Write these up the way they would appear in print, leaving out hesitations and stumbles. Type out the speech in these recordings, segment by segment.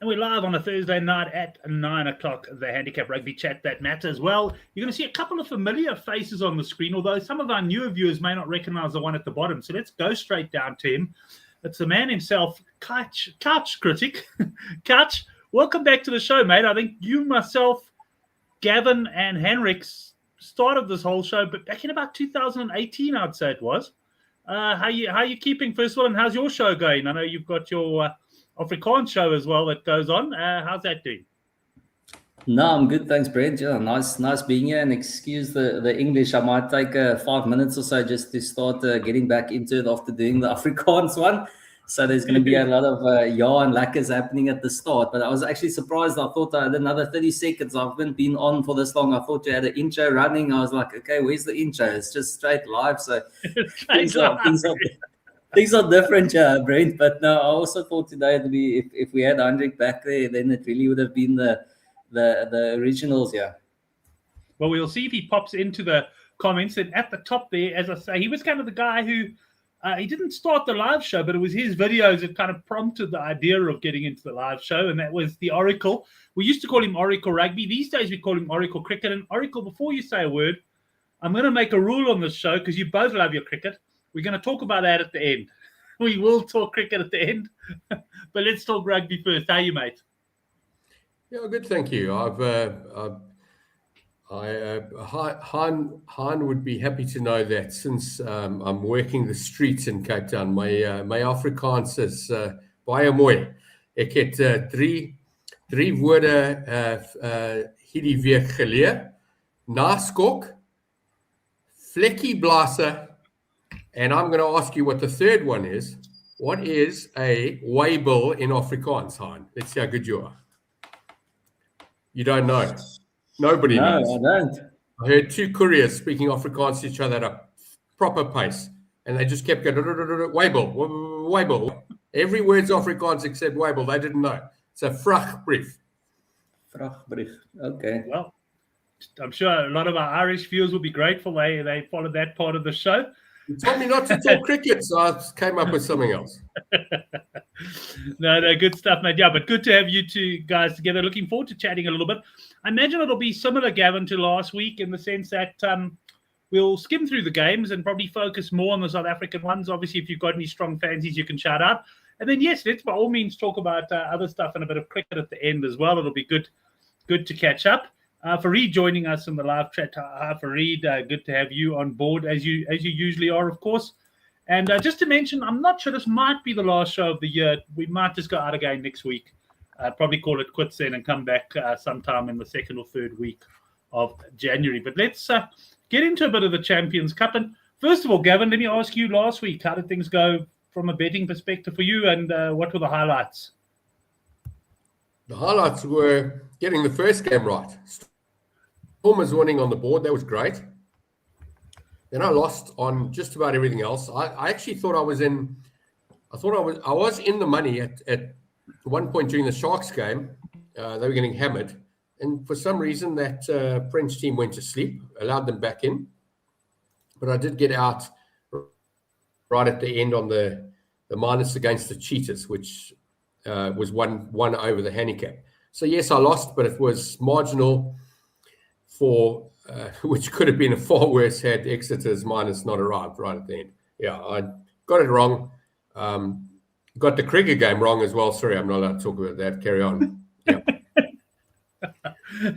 And we're live on a Thursday night at 9 o'clock, the Handicap Rugby Chat that matters. Well, you're going to see a couple of familiar faces on the screen, although some of our newer viewers may not recognize the one at the bottom. So let's go straight down to him. It's the man himself, Couch Critic. Couch, welcome back to the show, mate. I think you, myself, Gavin, and Henrik started this whole show, but back in about 2018, I'd say it was. How you keeping, first of all, and how's your show going? I know you've got your Afrikaans show as well that goes on. How's that doing? No, I'm good. Thanks, Brent. Yeah, nice being here. And excuse the English. I might take 5 minutes or so just to start getting back into it after doing the Afrikaans one. So there's going to be a lot of ja and lekkers happening at the start. But I was actually surprised. I thought I had another 30 seconds. I haven't been on for this long. I thought you had an intro running. I was like, okay, where's the intro? It's just straight live. So things are different, Brent. But no, I also thought today it'd be if we had Hendrik back there, then it really would have been the originals, yeah. Well, we'll see if he pops into the comments. And at the top there, as I say, he was kind of the guy who he didn't start the live show, but it was his videos that kind of prompted the idea of getting into the live show, and that was the Oracle. We used to call him Oracle Rugby. These days we call him Oracle Cricket. And Oracle, before you say a word, I'm going to make a rule on this show because you both love your cricket. We're going to talk about that at the end. We will talk cricket at the end, but let's talk rugby first. How are you, mate? Yeah, good, thank you. Han would be happy to know that since I'm working the streets in Cape Town, my Afrikaans is baie mooi. Ek het drie woorde hierdie week geleer. Naskok, vlekkie blaase, and I'm going to ask you what the third one is. What is a waybill in Afrikaans, Han? Let's see how good you are. You don't know. Nobody knows. No, I don't. I heard two couriers speaking Afrikaans to each other at a proper pace, and they just kept going, waybill. Every word's Afrikaans except waybill. They didn't know. It's a vragbrief. Vragbrief. Okay. Well, I'm sure a lot of our Irish viewers will be grateful they followed that part of the show. You told me not to talk cricket, so I came up with something else. No, good stuff, mate. Yeah, but good to have you two guys together. Looking forward to chatting a little bit. I imagine it'll be similar, Gavin, to last week in the sense that we'll skim through the games and probably focus more on the South African ones. Obviously, if you've got any strong fancies, you can shout out. And then, yes, let's by all means talk about other stuff and a bit of cricket at the end as well. It'll be good to catch up. Fareed joining us in the live chat. Fareed, good to have you on board as you usually are, of course. And just to mention, I'm not sure this might be the last show of the year. We might just go out again next week. Probably call it quits then and come back sometime in the second or third week of January. But let's get into a bit of the Champions Cup. And first of all, Gavin, let me ask you last week, how did things go from a betting perspective for you, and what were the highlights? The highlights were getting the first game right. Stormers winning on the board, that was great. Then I lost on just about everything else. I actually thought I was in the money at one point during the Sharks game. They were getting hammered, and for some reason that French team went to sleep, allowed them back in. But I did get out right at the end on the minus against the Cheetahs, which was one over the handicap. So yes, I lost, but it was marginal for which could have been a far worse had Exeter's minus not arrived right at the end. Yeah, I got it wrong. Got the cricket game wrong as well. Sorry, I'm not allowed to talk about that. Carry on. Yeah.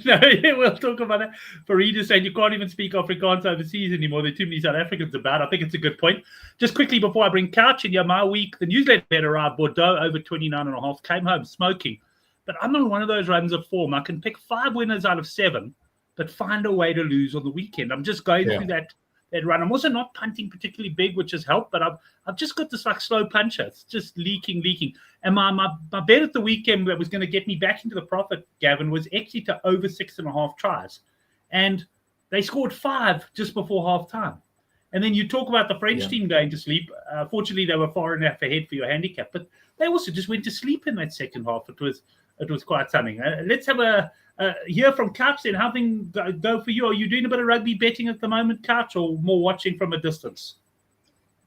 No, we'll talk about that. Fareed is saying you can't even speak Afrikaans overseas anymore. There are too many South Africans about. I think it's a good point. Just quickly before I bring Couch in, my week, the newsletter had arrived. Bordeaux over 29.5, came home smoking. But I'm on one of those runs of form. I can pick 5 winners out of 7, but find a way to lose on the weekend. I'm just going through that run. I'm also not punting particularly big, which has helped, but I've just got this like slow puncher. It's just leaking. And my bet at the weekend that was going to get me back into the profit, Gavin, was actually to over 6.5 tries. And they scored 5 just before half-time. And then you talk about the French team going to sleep. Fortunately, they were far enough ahead for your handicap, but they also just went to sleep in that second half. It was quite something. Let's have a hear from Couch then. How things go for you? Are you doing a bit of rugby betting at the moment, Couch, or more watching from a distance?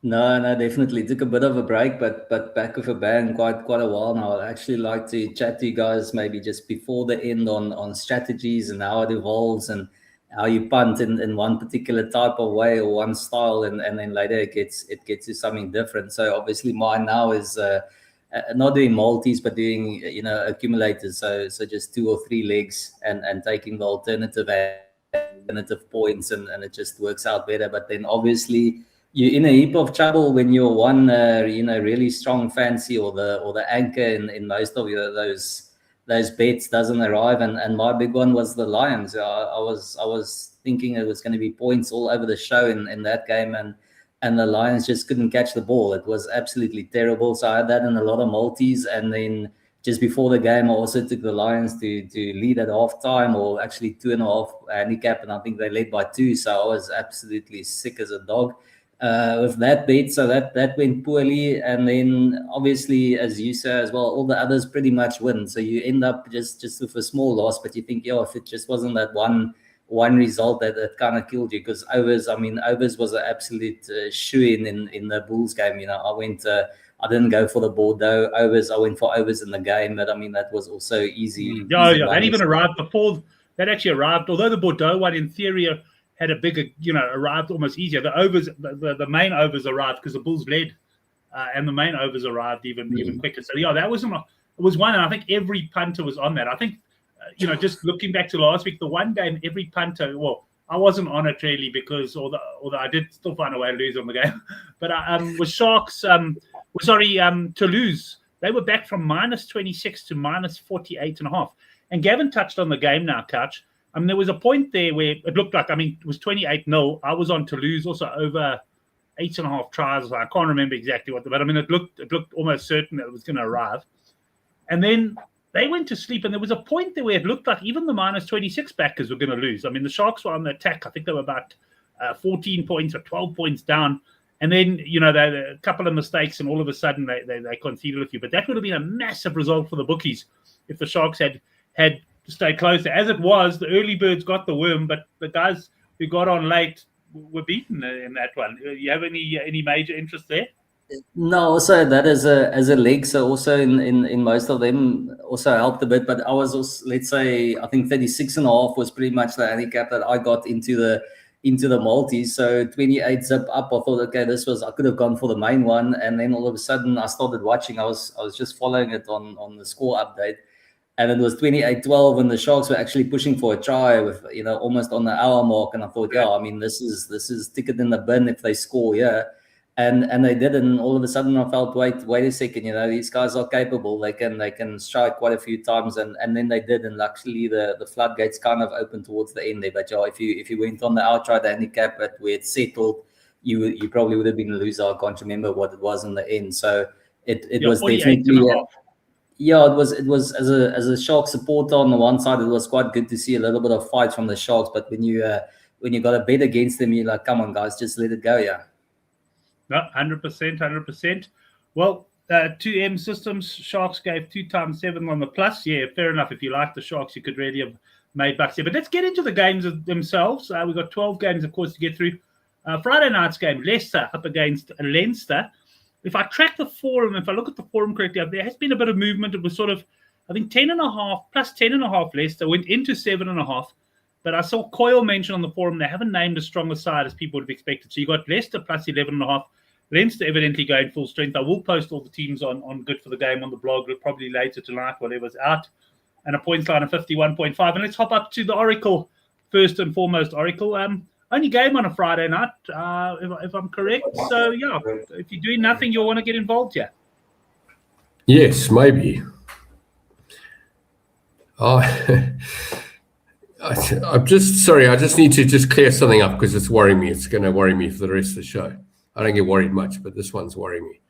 No, definitely took a bit of a break, but back with a bang quite a while now. I'd actually like to chat to you guys maybe just before the end on strategies and how it evolves and how you punt in one particular type of way or one style, and then later it gets to something different. So obviously mine now is not doing multis, but doing accumulators. So just 2 or 3 legs and taking the alternative points, and it just works out better. But then obviously you're in a heap of trouble when you're one really strong fancy or the anchor in most of those bets doesn't arrive. And my big one was the Lions. I was thinking it was going to be points all over the show in that game, and the Lions just couldn't catch the ball. It was absolutely terrible. So I had that in a lot of multis, and then just before the game, I also took the Lions to lead at halftime, or actually 2.5 handicap, and I think they led by 2. So I was absolutely sick as a dog with that bet. So that went poorly, and then obviously, as you say as well, all the others pretty much win. So you end up just with a small loss, but you think, if it just wasn't that one result that kind of killed you. Because overs was an absolute shoe in the Bulls game. I didn't go for the Bordeaux overs. I went for overs in the game, but that was also easy. Yeah. That even arrived before. That actually arrived, although the Bordeaux one in theory had a bigger, arrived almost easier. The overs, the main overs arrived because the Bulls led, and the main overs arrived even quicker. So that was one, and I think every punter was on that. I think, just looking back to last week, the one game every punter. Well, I wasn't on it really because although I did still find a way to lose on the game, but was Sharks. Toulouse. They were back from -26 to -48.5. And Gavin touched on the game now, Couch. There was a point there where it looked like, it was 28-0. I was on Toulouse also over 8.5 tries. I can't remember exactly what, but it looked almost certain that it was going to arrive. And then they went to sleep, and there was a point there where it looked like even the -26 backers were going to lose. The Sharks were on the attack. I think they were about 14 points or 12 points down. And then, a couple of mistakes, and all of a sudden they conceded a few. But that would have been a massive result for the bookies if the Sharks had stayed closer. As it was, the early birds got the worm, but the guys who got on late were beaten in that one. You have any major interest there? No, also that as a leg, so also in most of them also helped a bit. But I was also, let's say, I think 36.5 was pretty much the handicap that I got into the multis. So 28 zip up. I thought, okay, I could have gone for the main one, and then all of a sudden I started watching. I was just following it on the score update, and it was 28-12 when the Sharks were actually pushing for a try with almost on the hour mark. And I thought, this is ticket in the bin if they score, and they did. And all of a sudden I felt, wait a second, these guys are capable. They can strike quite a few times, and then they did. And luckily the floodgates kind of opened towards the end there. But if you went on the outright handicap at where it settled, you probably would have been a loser. I can't remember what it was in the end. So it was definitely. It was as a Shark supporter on the one side, it was quite good to see a little bit of fight from the Sharks. But when you got a bet against them, you're like, come on guys, just let it go, No, 100%. Well, 2M systems, Sharks gave 2 times 7 on the plus. Yeah, fair enough. If you like the Sharks, you could really have made bucks here. But let's get into the games themselves. We've got 12 games, of course, to get through. Friday night's game, Leicester up against Leinster. If I track the forum, if I look at the forum correctly, there has been a bit of movement. It was sort of, I think, 10.5 plus 10.5 Leicester went into 7.5. But I saw Coyle mention on the forum they haven't named as strong a side as people would have expected. So you got Leicester plus 11.5. Leinster evidently going full strength. I will post all the teams on Good for the Game on the blog probably later tonight, whatever's out. And a points line of 51.5. And let's hop up to the Oracle first and foremost. Oracle, only game on a Friday night, if I'm correct. So, if you're doing nothing, you'll want to get involved here. Yes, maybe. I'm just sorry. I just need to clear something up because it's worrying me. It's going to worry me for the rest of the show. I don't get worried much, but this one's worrying me.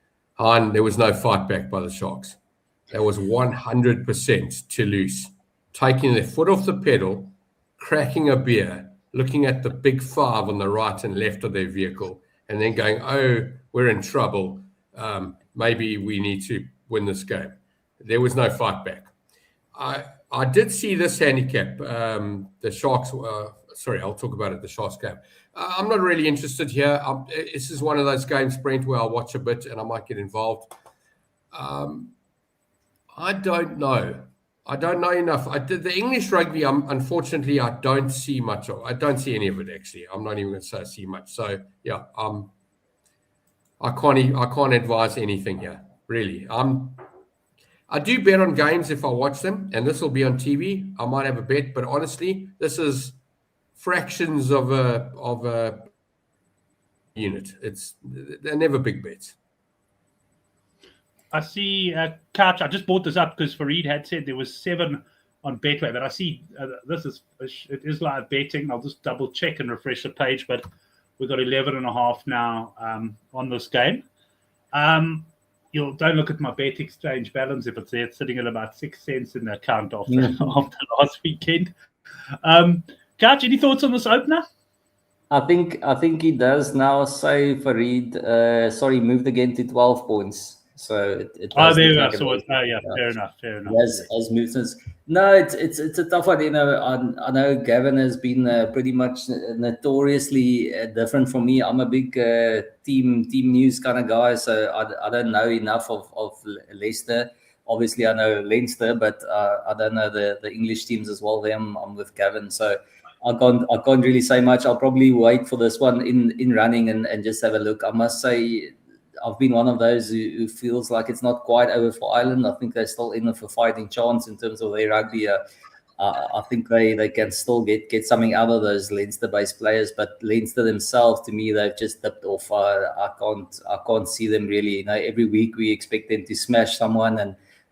There was no fight back by the Sharks. That was 100% Toulouse taking their foot off the pedal, cracking a beer, looking at the big 5 on the right and left of their vehicle, and then going, oh, we're in trouble. Maybe we need to win this game. There was no fight back. I did see this handicap. The Sharks, I'll talk about it, the Sharks game. I'm not really interested here. This is one of those games, Brent, where I'll watch a bit and I might get involved. I don't know. I don't know enough. The English rugby, unfortunately, I don't see much of. I don't see any of it, actually. I'm not even going to say I see much. So, yeah, I can't advise anything here, really. I do bet on games if I watch them, and this will be on TV. I might have a bet, but honestly, this is fractions of a unit. They're never big bets. I see Couch. I just brought this up because Fareed had said there was 7 on Betway, but I see it is live betting. I'll just double check and refresh the page, but we've got 11.5 now on this game. Don't look at my bet exchange balance if it's there. It's sitting at about 6 cents in the account after last weekend. Couch, any thoughts on this opener? I think he does now say Fareed. Moved again to 12 points. So it there we go. So fair enough. As movements. No, it's a tough one. I know Gavin has been pretty much notoriously different from me. I'm a big team news kind of guy, so I don't know enough of Leicester. Obviously, I know Leinster, but I don't know the English teams as well. I'm with Gavin, so I can't really say much. I'll probably wait for this one in running and just have a look. I must say, I've been one of those who feels like it's not quite over for Ireland. I think they're still in for fighting chance in terms of their rugby. I think they can still get something out of those Leinster-based players, but Leinster themselves, to me, they've just dipped off. I can't see them really. Every week we expect them to smash someone,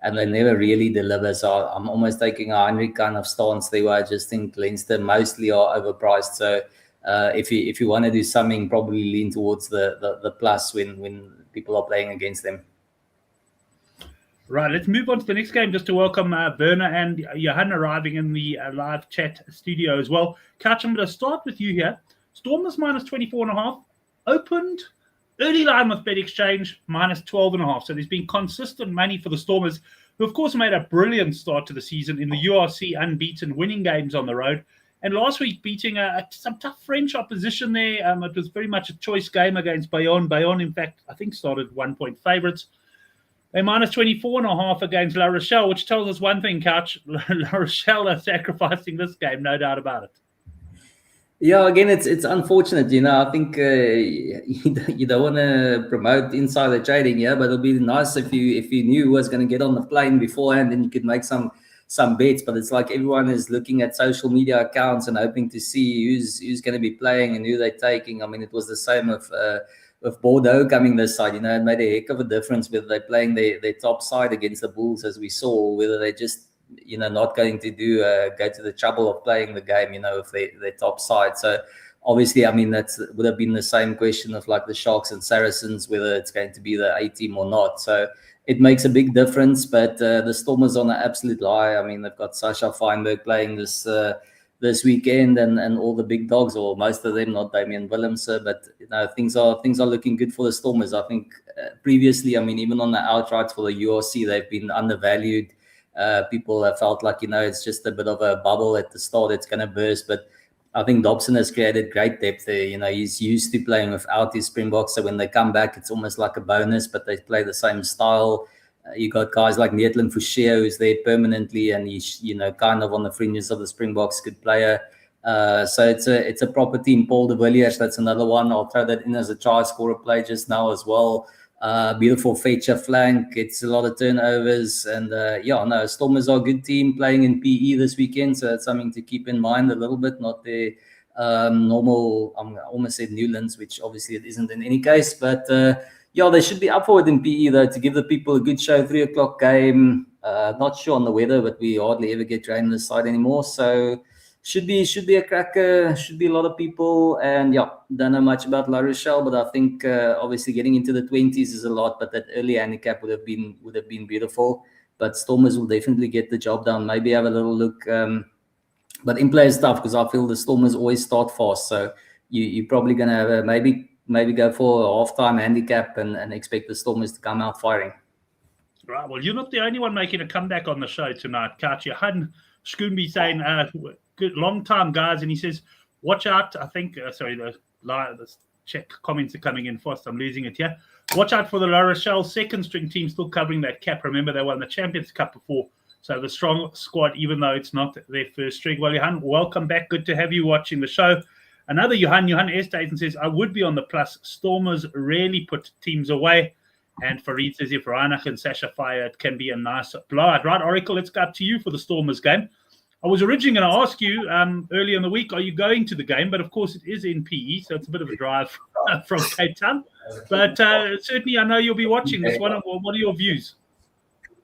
and they never really deliver. So I'm almost taking a Heinrich kind of stance there, where I just think Leinster mostly are overpriced. So if you want to do something, probably lean towards the plus when people are playing against them. Right, let's move on to the next game just to welcome Werner and Johan arriving in the live chat studio as well. Couch, I'm going to start with you here. Stormers minus 24.5, opened early line with Bet Exchange minus 12.5. So there's been consistent money for the Stormers, who of course made a brilliant start to the season in the URC, unbeaten, winning games on the road. And last week, beating some tough French opposition there. It was very much a choice game against Bayonne. Bayonne, in fact, I think started 1-point favourites. They're minus 24.5 against La Rochelle, which tells us one thing, Couch. La Rochelle are sacrificing this game, no doubt about it. Yeah, again, it's unfortunate, I think you don't want to promote insider trading, but it'll be nice if you knew who was going to get on the plane beforehand, and you could make some bets. But it's like everyone is looking at social media accounts and hoping to see who's going to be playing and who they're taking. I mean, it was the same with Bordeaux coming this side. It made a heck of a difference whether they're playing their top side against the Bulls, as we saw, whether they just not going to go to the trouble of playing the game, with their top side. So obviously, I mean, that would have been the same question of like the Sharks and Saracens, whether it's going to be the A team or not. So it makes a big difference. But the Stormers on an absolute high. I mean, they've got Sasha Feinberg playing this weekend, and all the big dogs, or most of them, not Damian Willemse, but things are looking good for the Stormers. I think previously, I mean, even on the outrights for the URC, they've been undervalued. People have felt like, it's just a bit of a bubble at the start. It's going to burst. But I think Dobson has created great depth there. He's used to playing without his Springboks. So when they come back, it's almost like a bonus, but they play the same style. You got guys like Neetland Fouché, who's there permanently, and he's, kind of on the fringes of the Springboks, good player. So it's a proper team. Paul de Villiers, that's another one. I'll throw that in as a try scorer play just now as well. Beautiful feature flank. It's a lot of turnovers, and Stormers are a good team playing in PE this weekend, so that's something to keep in mind a little bit. Not their normal, I almost said Newlands, which obviously it isn't in any case, but they should be up for it in PE though, to give the people a good show. 3:00 game. Not sure on the weather, but we hardly ever get rain on this side anymore, so should be a cracker. Should be a lot of people, and don't know much about La Rochelle, but I think obviously getting into the 20s is a lot, but that early handicap would have been beautiful. But Stormers will definitely get the job done. Maybe have a little look, but in play is tough because I feel the Stormers always start fast, so you're probably going to have a maybe go for a halftime handicap and expect the Stormers to come out firing. Right. Well, you're not the only one making a comeback on the show tonight, Couch. Johan Schoonby saying, good long time, guys. And he says, watch out. I think, the The check comments are coming in fast. I'm losing it here. Watch out for the La Rochelle second string team still covering that cap. Remember, they won the Champions Cup before. So the strong squad, even though it's not their first string. Well, Johan, welcome back. Good to have you watching the show. Another Johan Estaten says, I would be on the plus. Stormers rarely put teams away. And Farid says, if Reinach and Sasha fire, it can be a nice blowout. Right, Oracle, let's go up to you for the Stormers game. I was originally going to ask you early in the week, are you going to the game? But of course, it is in PE, so it's a bit of a drive from Cape Town. But certainly, I know you'll be watching this one. What are your views?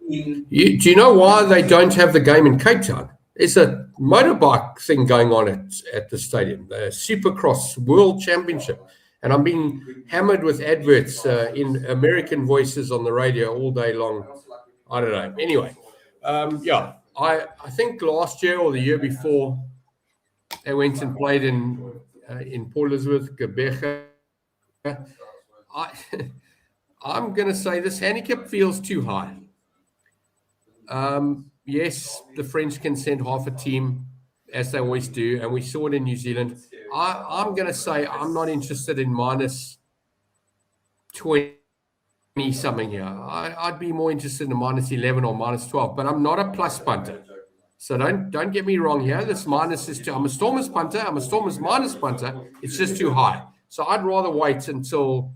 Do you know why they don't have the game in Cape Town? There's a motorbike thing going on at the stadium, the Supercross World Championship. And I'm being hammered with adverts in American voices on the radio all day long. I don't know. Anyway, I think last year or the year before, they went and played in Port Elizabeth, Gqeberha. I'm going to say this handicap feels too high. Yes, the French can send half a team, as they always do, and we saw it in New Zealand. I'm going to say I'm not interested in minus 20-something here. I'd be more interested in minus 11 or minus 12, but I'm not a plus punter. So don't get me wrong here. This minus is too. I'm a Stormers punter. I'm a Stormers minus punter. It's just too high. So I'd rather wait until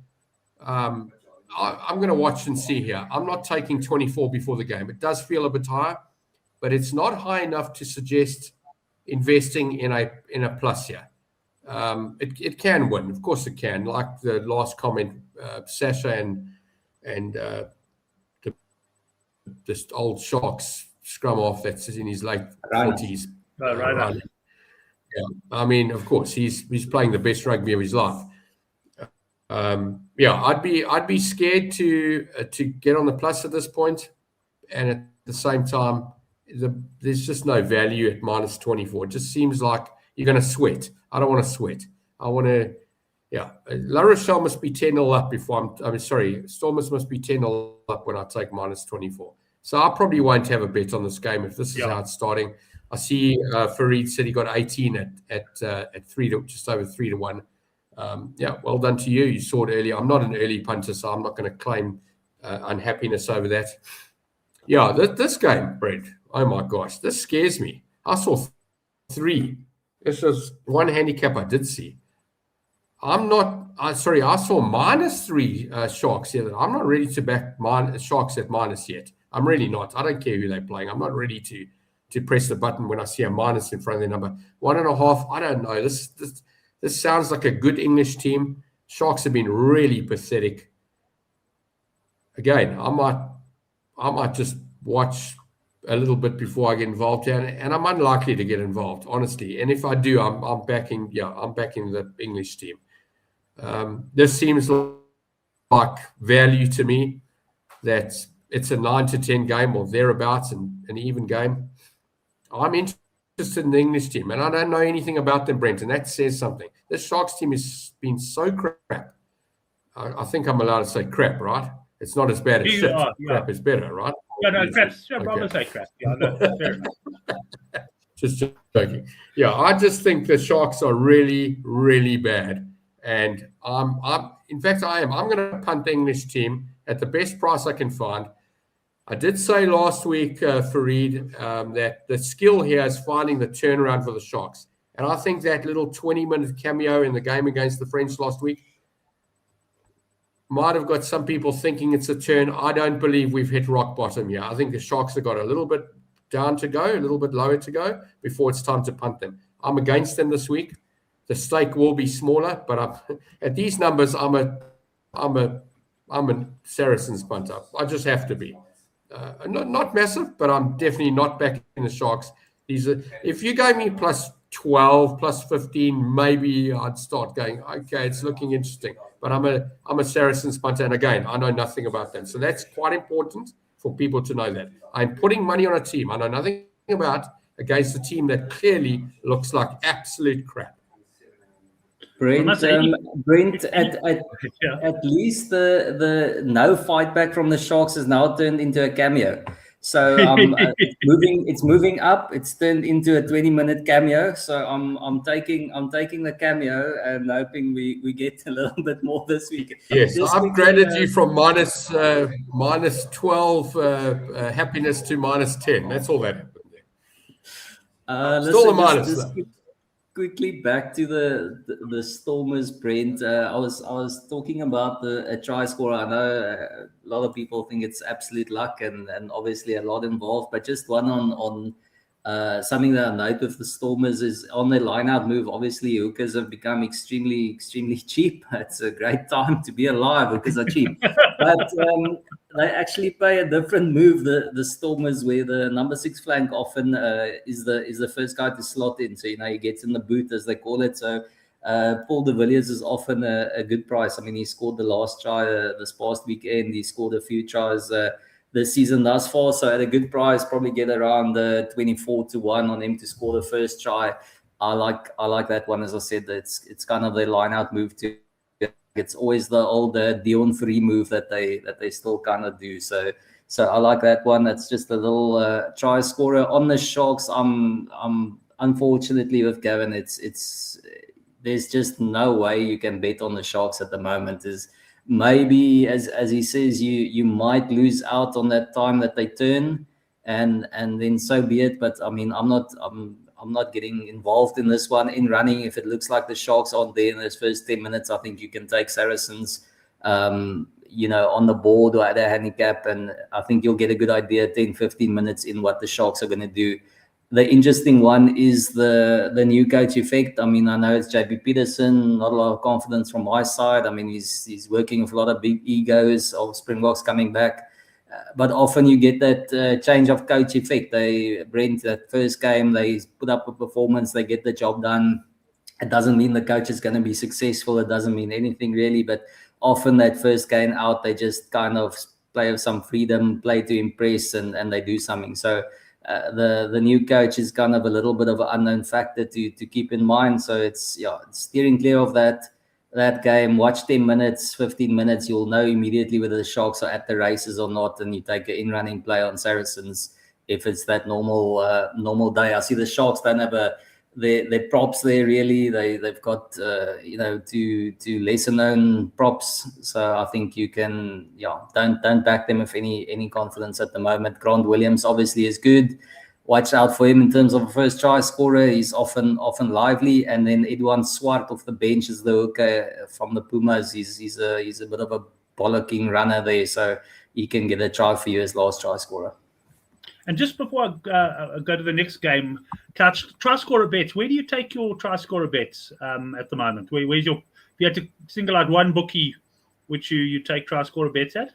I'm going to watch and see here. I'm not taking 24 before the game. It does feel a bit high, but it's not high enough to suggest investing in a plus here. It can win, of course it can. Like the last comment, Sasha and this old Sharks scrum off that's in his late 40s. Right. Yeah, I mean, of course he's playing the best rugby of his life. I'd be scared to get on the plus at this point, and at the same time, there's just no value at minus 24. It just seems like you're going to sweat. I don't want to sweat. I want to, La Rochelle must be 10-0 up before Stormers must be 10-0 up when I take minus 24. So I probably won't have a bet on this game if this is how it's starting. I see Farid said he got 18 at 3 to just over 3 to 1. Well done to you. You saw it earlier. I'm not an early punter, so I'm not going to claim unhappiness over that. Yeah, this game, Brett, oh my gosh, this scares me. I saw 3. This was one handicap I did see. I saw minus 3 Sharks here. I'm not ready to back Sharks at minus yet. I'm really not. I don't care who they're playing. I'm not ready to press the button when I see a minus in front of their number. 1.5, I don't know. This sounds like a good English team. Sharks have been really pathetic. Again, I might just watch a little bit before I get involved here, and I'm unlikely to get involved, honestly. And if I do, I'm backing the English team. This seems like value to me. That it's a 9 to 10 game or thereabouts, and an even game. I'm interested in the English team, and I don't know anything about them, Brent, and that says something. This Sharks team has been so crap. I think I'm allowed to say crap, right? It's not as bad as shit. Crap is better, right? Yeah, no, crap. Sure, okay. I'm say crap. Yeah, no, fair enough. Just joking. Yeah, I just think the Sharks are really, really bad. And I'm going to punt the English team at the best price I can find. I did say last week, Farid, that the skill here is finding the turnaround for the Sharks. And I think that little 20-minute cameo in the game against the French last week might have got some people thinking it's a turn. I don't believe we've hit rock bottom here. I think the Sharks have got a little bit down to go, a little bit lower to go before it's time to punt them. I'm against them this week. The stake will be smaller, but at these numbers, I'm a Saracens punter. I just have to be. Not massive, but I'm definitely not backing the Sharks. If you gave me plus 12, plus 15, maybe I'd start going, okay, it's looking interesting. But I'm a Saracens punter, and again, I know nothing about them. So that's quite important for people to know that. I'm putting money on a team I know nothing about against a team that clearly looks like absolute crap. Brent, at least the no fight back from the Sharks has now turned into a cameo. So it's moving up. It's turned into a 20-minute cameo. So I'm taking the cameo and hoping we get a little bit more this week. Yes, Just I upgraded quickly, you from minus 12 happiness to minus 10. That's all that happened there. Still a minus. Quickly back to the Stormers, Brent. I was talking about a try scorer. I know a lot of people think it's absolute luck and obviously a lot involved, but just one on something that I note with the Stormers is on their line-out move. Obviously, hookers have become extremely cheap. It's a great time to be alive. Hookers are cheap, but they actually play a different move. The Stormers, where the number 6 flank often is the first guy to slot in. So he gets in the boot, as they call it. So Paul de Villiers is often a good price. I mean, he scored the last try this past weekend. He scored a few tries this season thus far. So at a good price, probably get around 24-1 on him to score the first try. I like that one. As I said, it's kind of their line-out move too. It's always the old Dion Free move that they still kind of do. So I like that one. That's just a little try scorer on the Sharks. I'm unfortunately with Gavin. It's there's just no way you can bet on the Sharks at the moment. Is maybe as he says, you might lose out on that time that they turn, and then so be it. But I mean, I'm not getting involved in this one in running. If it looks like the Sharks aren't there in those first 10 minutes, I think you can take Saracens, on the board or at a handicap. And I think you'll get a good idea 10, 15 minutes in what the Sharks are going to do. The interesting one is the new coach effect. I mean, I know it's JP Peterson, not a lot of confidence from my side. I mean, he's working with a lot of big egos of Springboks coming back. But often you get that change of coach effect. Brent, that first game, they put up a performance, they get the job done. It doesn't mean the coach is going to be successful. It doesn't mean anything really. But often that first game out, they just kind of play with some freedom, play to impress, and they do something. So the new coach is kind of a little bit of an unknown factor to keep in mind. So it's steering clear of that game. Watch 10 minutes, 15 minutes. You'll know immediately whether the Sharks are at the races or not, and you take an in-running play on Saracens if it's that normal day. I see the Sharks don't have their props there really. They've got two lesser known props. So I think you can don't back them with any confidence at the moment. Grant Williams obviously is good. Watch out for him in terms of a first try scorer. He's often lively. And then Edouard Swart off the bench is the hooker from the Pumas. He's a bit of a bollocking runner there, so he can get a try for you as last try scorer. And just before I go to the next game, try scorer bets. Where do you take your try scorer bets at the moment? Where's your? If you had to single out one bookie, which you take try scorer bets at?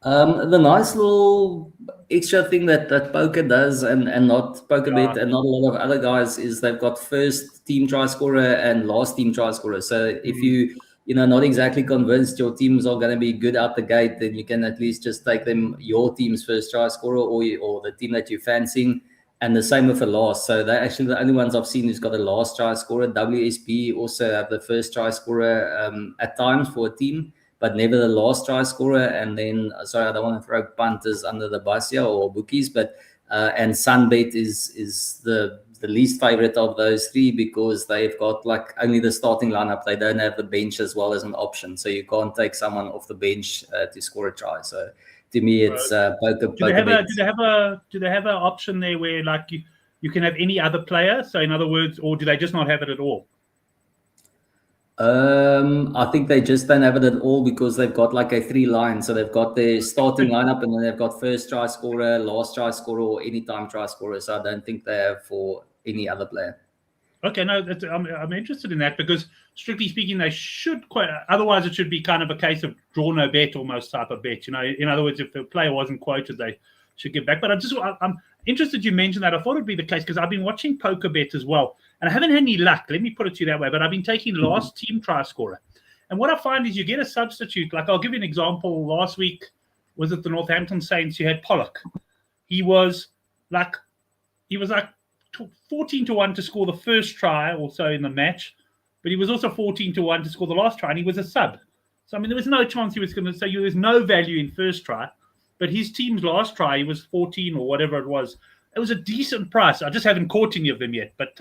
The nice little extra thing that Poker does and not PokerBet and not a lot of other guys is they've got first team try scorer and last team try scorer. So if you're not exactly convinced your teams are going to be good out the gate, then you can at least just take them your team's first try scorer or the team that you're fancying, and the same with the last. So they're actually the only ones I've seen who's got a last try scorer. WSP also have the first try scorer at times for a team, but never the last try scorer. And then, sorry, I don't want to throw punters under the bus here or bookies, but and Sunbet is the least favorite of those three because they've got like only the starting lineup. They don't have the bench as well as an option, so you can't take someone off the bench to score a try. So to me, it's poker. Do they have an option there where like you can have any other player? So in other words, or do they just not have it at all? I think they just don't have it at all because they've got like a 3 line. So they've got their starting lineup and then they've got first try scorer, last try scorer, or anytime try scorer. So I don't think they have for any other player. Okay, no, I'm interested in that because strictly speaking, they should quite. Otherwise, it should be kind of a case of draw no bet almost type of bet. In other words, if the player wasn't quoted, they should get back. But I'm interested you mentioned that. I thought it'd be the case because I've been watching poker bet as well. And I haven't had any luck, let me put it to you that way, but I've been taking last team try scorer. And what I find is you get a substitute. Like I'll give you an example. Last week, was it the Northampton Saints? You had Pollock. He was like 14-1 to score the first try also in the match, but he was also 14-1 to score the last try, and he was a sub. So, I mean, there was no chance he was going to say there was no value in first try, but his team's last try, he was 14 or whatever it was. It was a decent price. I just haven't caught any of them yet, but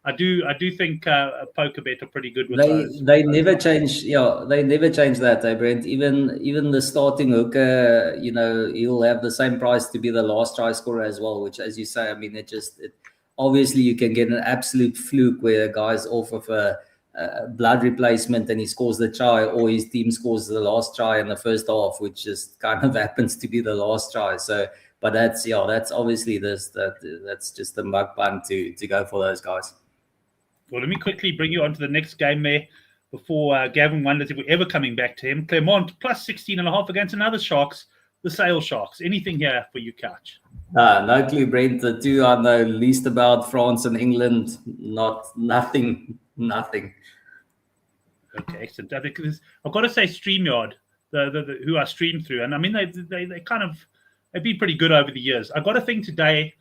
I do think PokerBet are pretty good with those. They never change. Yeah, they never change that, Brent. Even the starting hooker, he'll have the same price to be the last try scorer as well. Which, as you say, I mean, obviously you can get an absolute fluke where a guy's off of a blood replacement and he scores the try, or his team scores the last try in the first half, which just kind of happens to be the last try. So, but that's obviously that's just the mug pun to go for those guys. Well, let me quickly bring you on to the next game there before Gavin wonders if we're ever coming back to him. Clermont plus 16.5 against another Sharks, the Sale Sharks. Anything here for you, Couch? No clue, Brent. The two I know least about, France and England, nothing. Okay, excellent. Because I've got to say, StreamYard, the who I stream through, and I mean they've been pretty good over the years. I got a thing today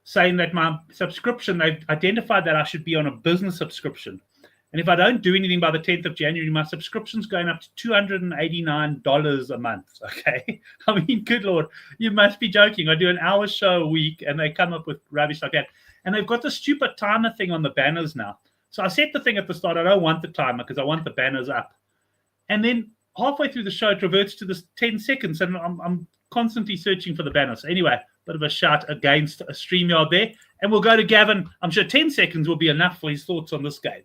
saying that my subscription, they've identified that I should be on a business subscription. And if I don't do anything by the 10th of January, my subscription's going up to $289 a month, okay? I mean, good Lord, you must be joking. I do an hour show a week, and they come up with rubbish like that. And they've got the stupid timer thing on the banners now. So I set the thing at the start. I don't want the timer because I want the banners up. And then halfway through the show, it reverts to this 10 seconds, and I'm constantly searching for the banners. So anyway, bit of a shout against a StreamYard there. And we'll go to Gavin. I'm sure 10 seconds will be enough for his thoughts on this game.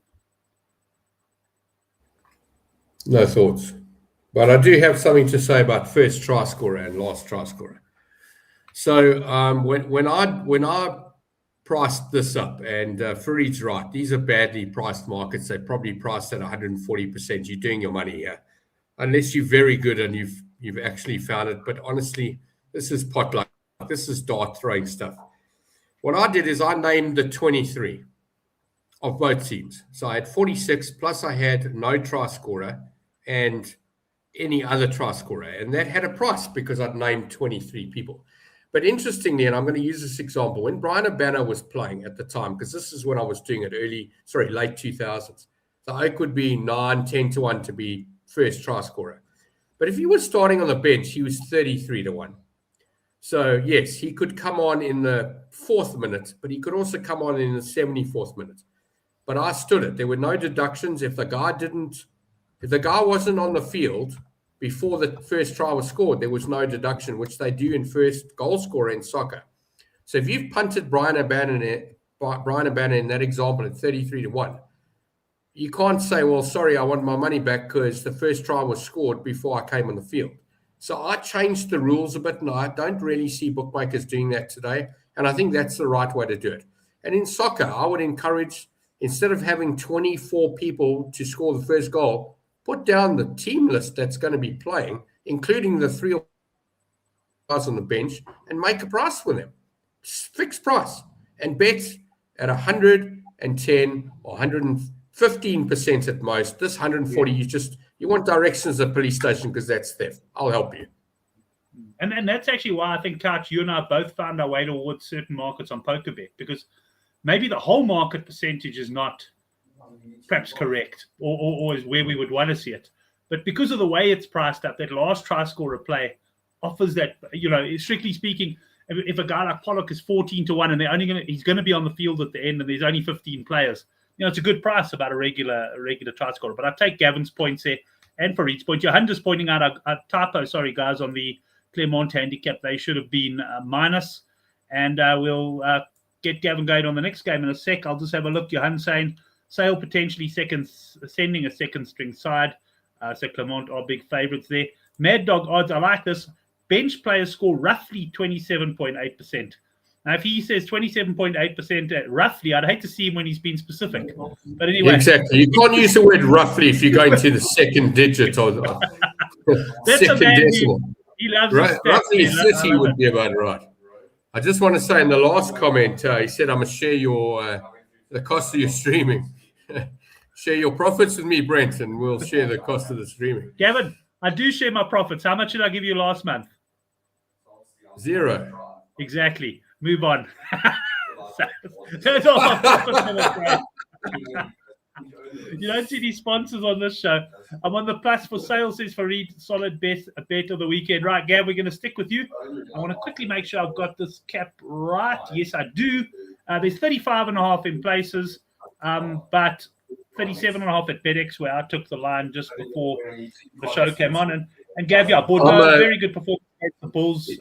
No thoughts. But I do have something to say about first try scorer and last try scorer. So when I priced this up, and Farid's right, these are badly priced markets. They're probably priced at 140%. You're doing your money here, unless you're very good and you've actually found it. But honestly, this is potluck. This is dart throwing stuff. What I did is I named the 23 of both teams. So I had 46, plus I had no try scorer and any other try scorer. And that had a price because I'd named 23 people. But interestingly, and I'm going to use this example, when Brian Abana was playing at the time, because this is when I was doing it late 2000s, the oak would be 9, 10 to 1 to be first try scorer. But if he was starting on the bench, he was 33 to 1. So, yes, he could come on in the 4th minute, but he could also come on in the 74th minute. But I stood it. There were no deductions. If the guy wasn't on the field before the first try was scored, there was no deduction, which they do in first goal scorer in soccer. So if you've punted Brian Abana in that example at 33 to 1, you can't say, well, sorry, I want my money back because the first try was scored before I came on the field. So I changed the rules a bit, and I don't really see bookmakers doing that today. And I think that's the right way to do it. And in soccer, I would encourage, instead of having 24 people to score the first goal, put down the team list that's going to be playing, including the 3 guys on the bench, and make a price for them. Fixed price. And bet at 110 or 115% at most. This 140, you want directions at the police station because that's theft. I'll help you. And that's actually why I think, Couch, you and I both found our way towards certain markets on PokerBet, because maybe the whole market percentage is not perhaps correct or is where we would want to see it. But because of the way it's priced up, that last try scorer play offers that, strictly speaking, if a guy like Pollock is 14 to 1 and he's going to be on the field at the end and there's only 15 players, it's a good price about a regular try scorer. But I take Gavin's points there and for each point. Johannes pointing out a typo, sorry guys, on the Clermont handicap. They should have been minus. And we'll get Gavin going on the next game in a sec. I'll just have a look. Johan saying Sale potentially sending a second string side. So Clermont are big favourites there. Mad Dog odds, I like this. Bench players score roughly 27.8%. Now, if he says 27.8% roughly, I'd hate to see him when he's been specific. But anyway. Exactly. You can't use the word roughly if you're going to the second digit or that's second decimal. He loves roughly 30 would be about right. I just want to say in the last comment, he said, I'm going to share the cost of your streaming. Share your profits with me, Brent, and we'll share the cost of the streaming. Gavin, I do share my profits. How much did I give you last month? 0. Exactly. Move on. That's all my profits. You don't see these sponsors on this show. I'm on the plus for sales, says Fareed. Solid bet of the weekend. Right, Gav, we're going to stick with you. I want to quickly make sure I've got this cap right. Yes, I do. There's 35.5 in places, but 37.5 at BetX, where I took the line just before the show came on. And Gav, yeah, Bordeaux, very good performance against the Bulls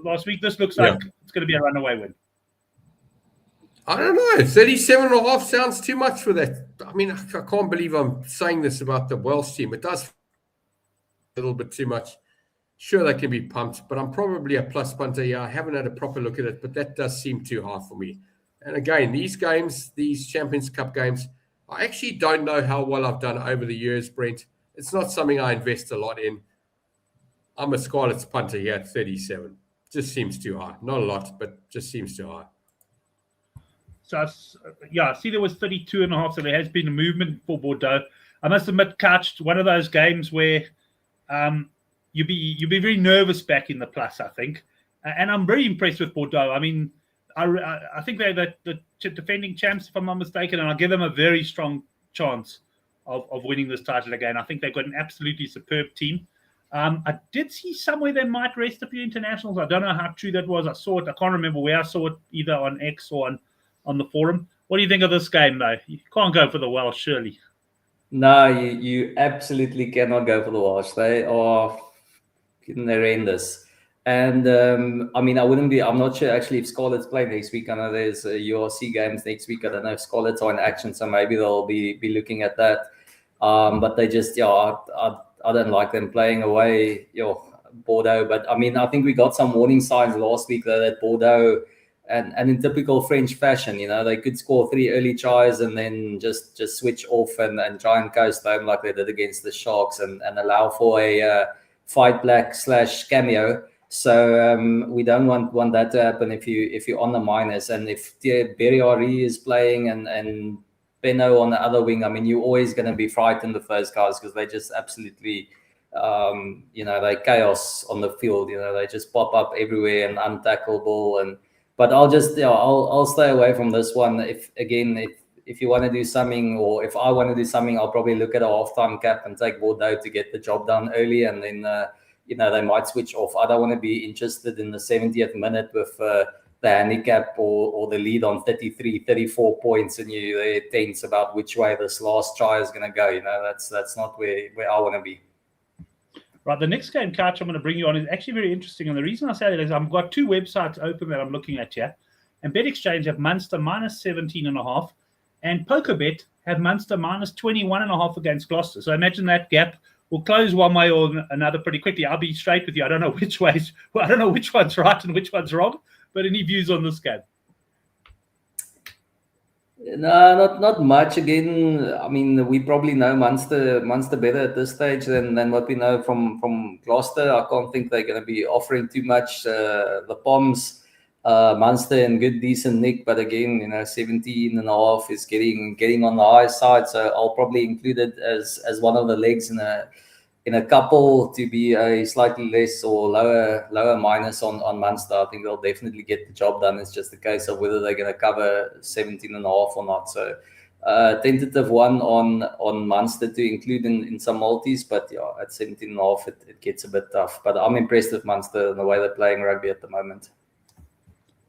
last week. This looks like it's going to be a runaway win. I don't know. 37.5 sounds too much for that. I mean, I can't believe I'm saying this about the Welsh team. It does a little bit too much. Sure, they can be pumped, but I'm probably a plus punter. Yeah, I haven't had a proper look at it, but that does seem too high for me. And again, these games, these Champions Cup games, I actually don't know how well I've done over the years, Brent. It's not something I invest a lot in. I'm a Scarlets punter here at 37. Just seems too high. Not a lot, but just seems too high. So, I see there was 32.5, so there has been a movement for Bordeaux. I must admit, Couch, one of those games where you'd be very nervous back in the plus, I think. And I'm very impressed with Bordeaux. I mean, I think they're the defending champs, if I'm not mistaken, and I'll give them a very strong chance of winning this title again. I think they've got an absolutely superb team. I did see somewhere they might rest a few internationals. I don't know how true that was. I saw it. I can't remember where I saw it, either on X or on the forum. What do you think of this game, though? You can't go for the Welsh, surely. No, you absolutely cannot go for the Welsh. They are horrendous. And I mean, I'm not sure actually if Scarlets play next week. I know there's URC games next week. I don't know if Scarlets are in action, so maybe they'll be looking at that. But they just, I don't like them playing away, Bordeaux. But I mean, I think we got some warning signs last week that Bordeaux, and in typical French fashion, they could score 3 early tries and then just switch off and try and coast home like they did against the Sharks and allow for a fight black / cameo. So we don't want that to happen if you're on the minus. And if Berry is playing and Benno on the other wing, I mean, you're always going to be frightened of those guys because they just absolutely, they chaos on the field. They just pop up everywhere and untackleable. But I'll stay away from this one. If you want to do something, or if I want to do something, I'll probably look at a halftime cap and take Bordeaux to get the job done early, and then they might switch off. I don't want to be interested in the 70th minute with the handicap or the lead on 33, 34 points, and you're tense about which way this last try is going to go. That's not where I want to be. Right, the next game, Couch, I'm going to bring you on is actually very interesting. And the reason I say that is I've got 2 websites open that I'm looking at here. And BetExchange have Munster minus 17.5. And PokerBet have Munster minus 21.5 against Gloucester. So imagine that gap will close one way or another pretty quickly. I'll be straight with you. I don't know which one's right and which one's wrong. But any views on this game? No, not much. Again, I mean, we probably know Munster better at this stage than what we know from Gloucester. I can't think they're going to be offering too much. The Poms, Munster in good, decent nick, but again, 17.5 is getting on the high side. So I'll probably include it as one of the legs in a couple to be a slightly less or lower minus on Munster. I think they'll definitely get the job done. It's just a case of whether they're going to cover 17.5 or not. So tentative one on Munster to include in some multis, but at 17.5 it gets a bit tough. But I'm impressed with Munster and the way they're playing rugby at the moment.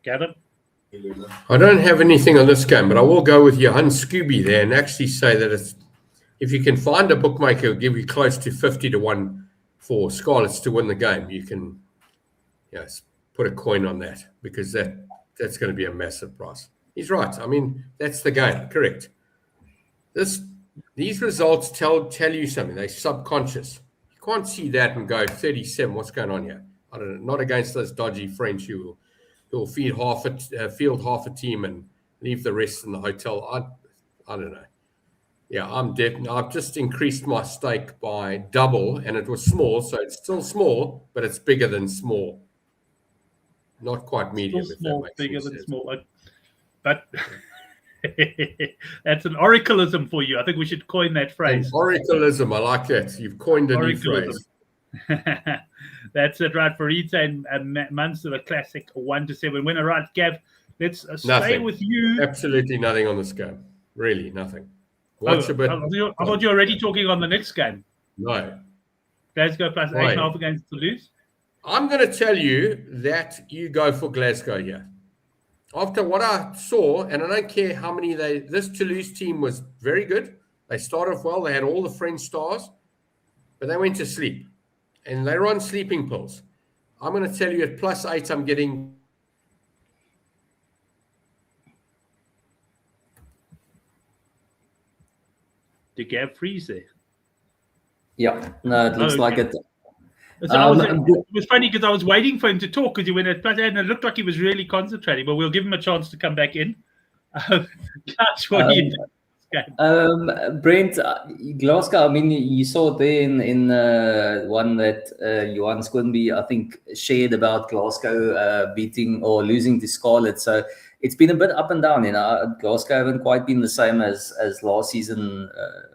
Gavin? I don't have anything on this game, but I will go with Johan Scooby there and actually say that if you can find a bookmaker who'll give you close to 50-1 for Scarlets to win the game, you can put a coin on that, because that's going to be a massive price. He's right. I mean, that's the game. Correct. These results tell you something. They're subconscious. You can't see that and go 37. What's going on here? I don't know. Not against those dodgy French who will field half a team and leave the rest in the hotel. I don't know. Yeah, I've just increased my stake by double, and it was small, so it's still small, but it's bigger than small. Not quite medium, still if small, that makes bigger sense. than small. But that's an oracleism for you. I think we should coin that phrase. Oracleism, I like that. You've coined a new phrase. That's it, right? For Rita and Munster, the classic 1-7 winner. Right, Gav, let's stay Nothing. with you. Absolutely nothing on this game. Really, nothing. Watch a bit. I thought you were already talking on the next game. No. Glasgow plus 8.5 against Toulouse. I'm going to tell you that you go for Glasgow here. After what I saw, and I don't care how many this Toulouse team was very good. They started off well. They had all the French stars, but they went to sleep. And they were on sleeping pills. I'm going to tell you at plus 8, I'm getting. Did Gav freeze there? Yeah, no, it looks like it. So it was funny because I was waiting for him to talk because he went at plus 8 and it looked like he was really concentrating, but we'll give him a chance to come back in. Catch what you Brent, Glasgow, I mean, you saw it there in one that Johan Squinby, I think, shared about Glasgow beating or losing to Scarlet. So it's been a bit up and down. Glasgow haven't quite been the same as last season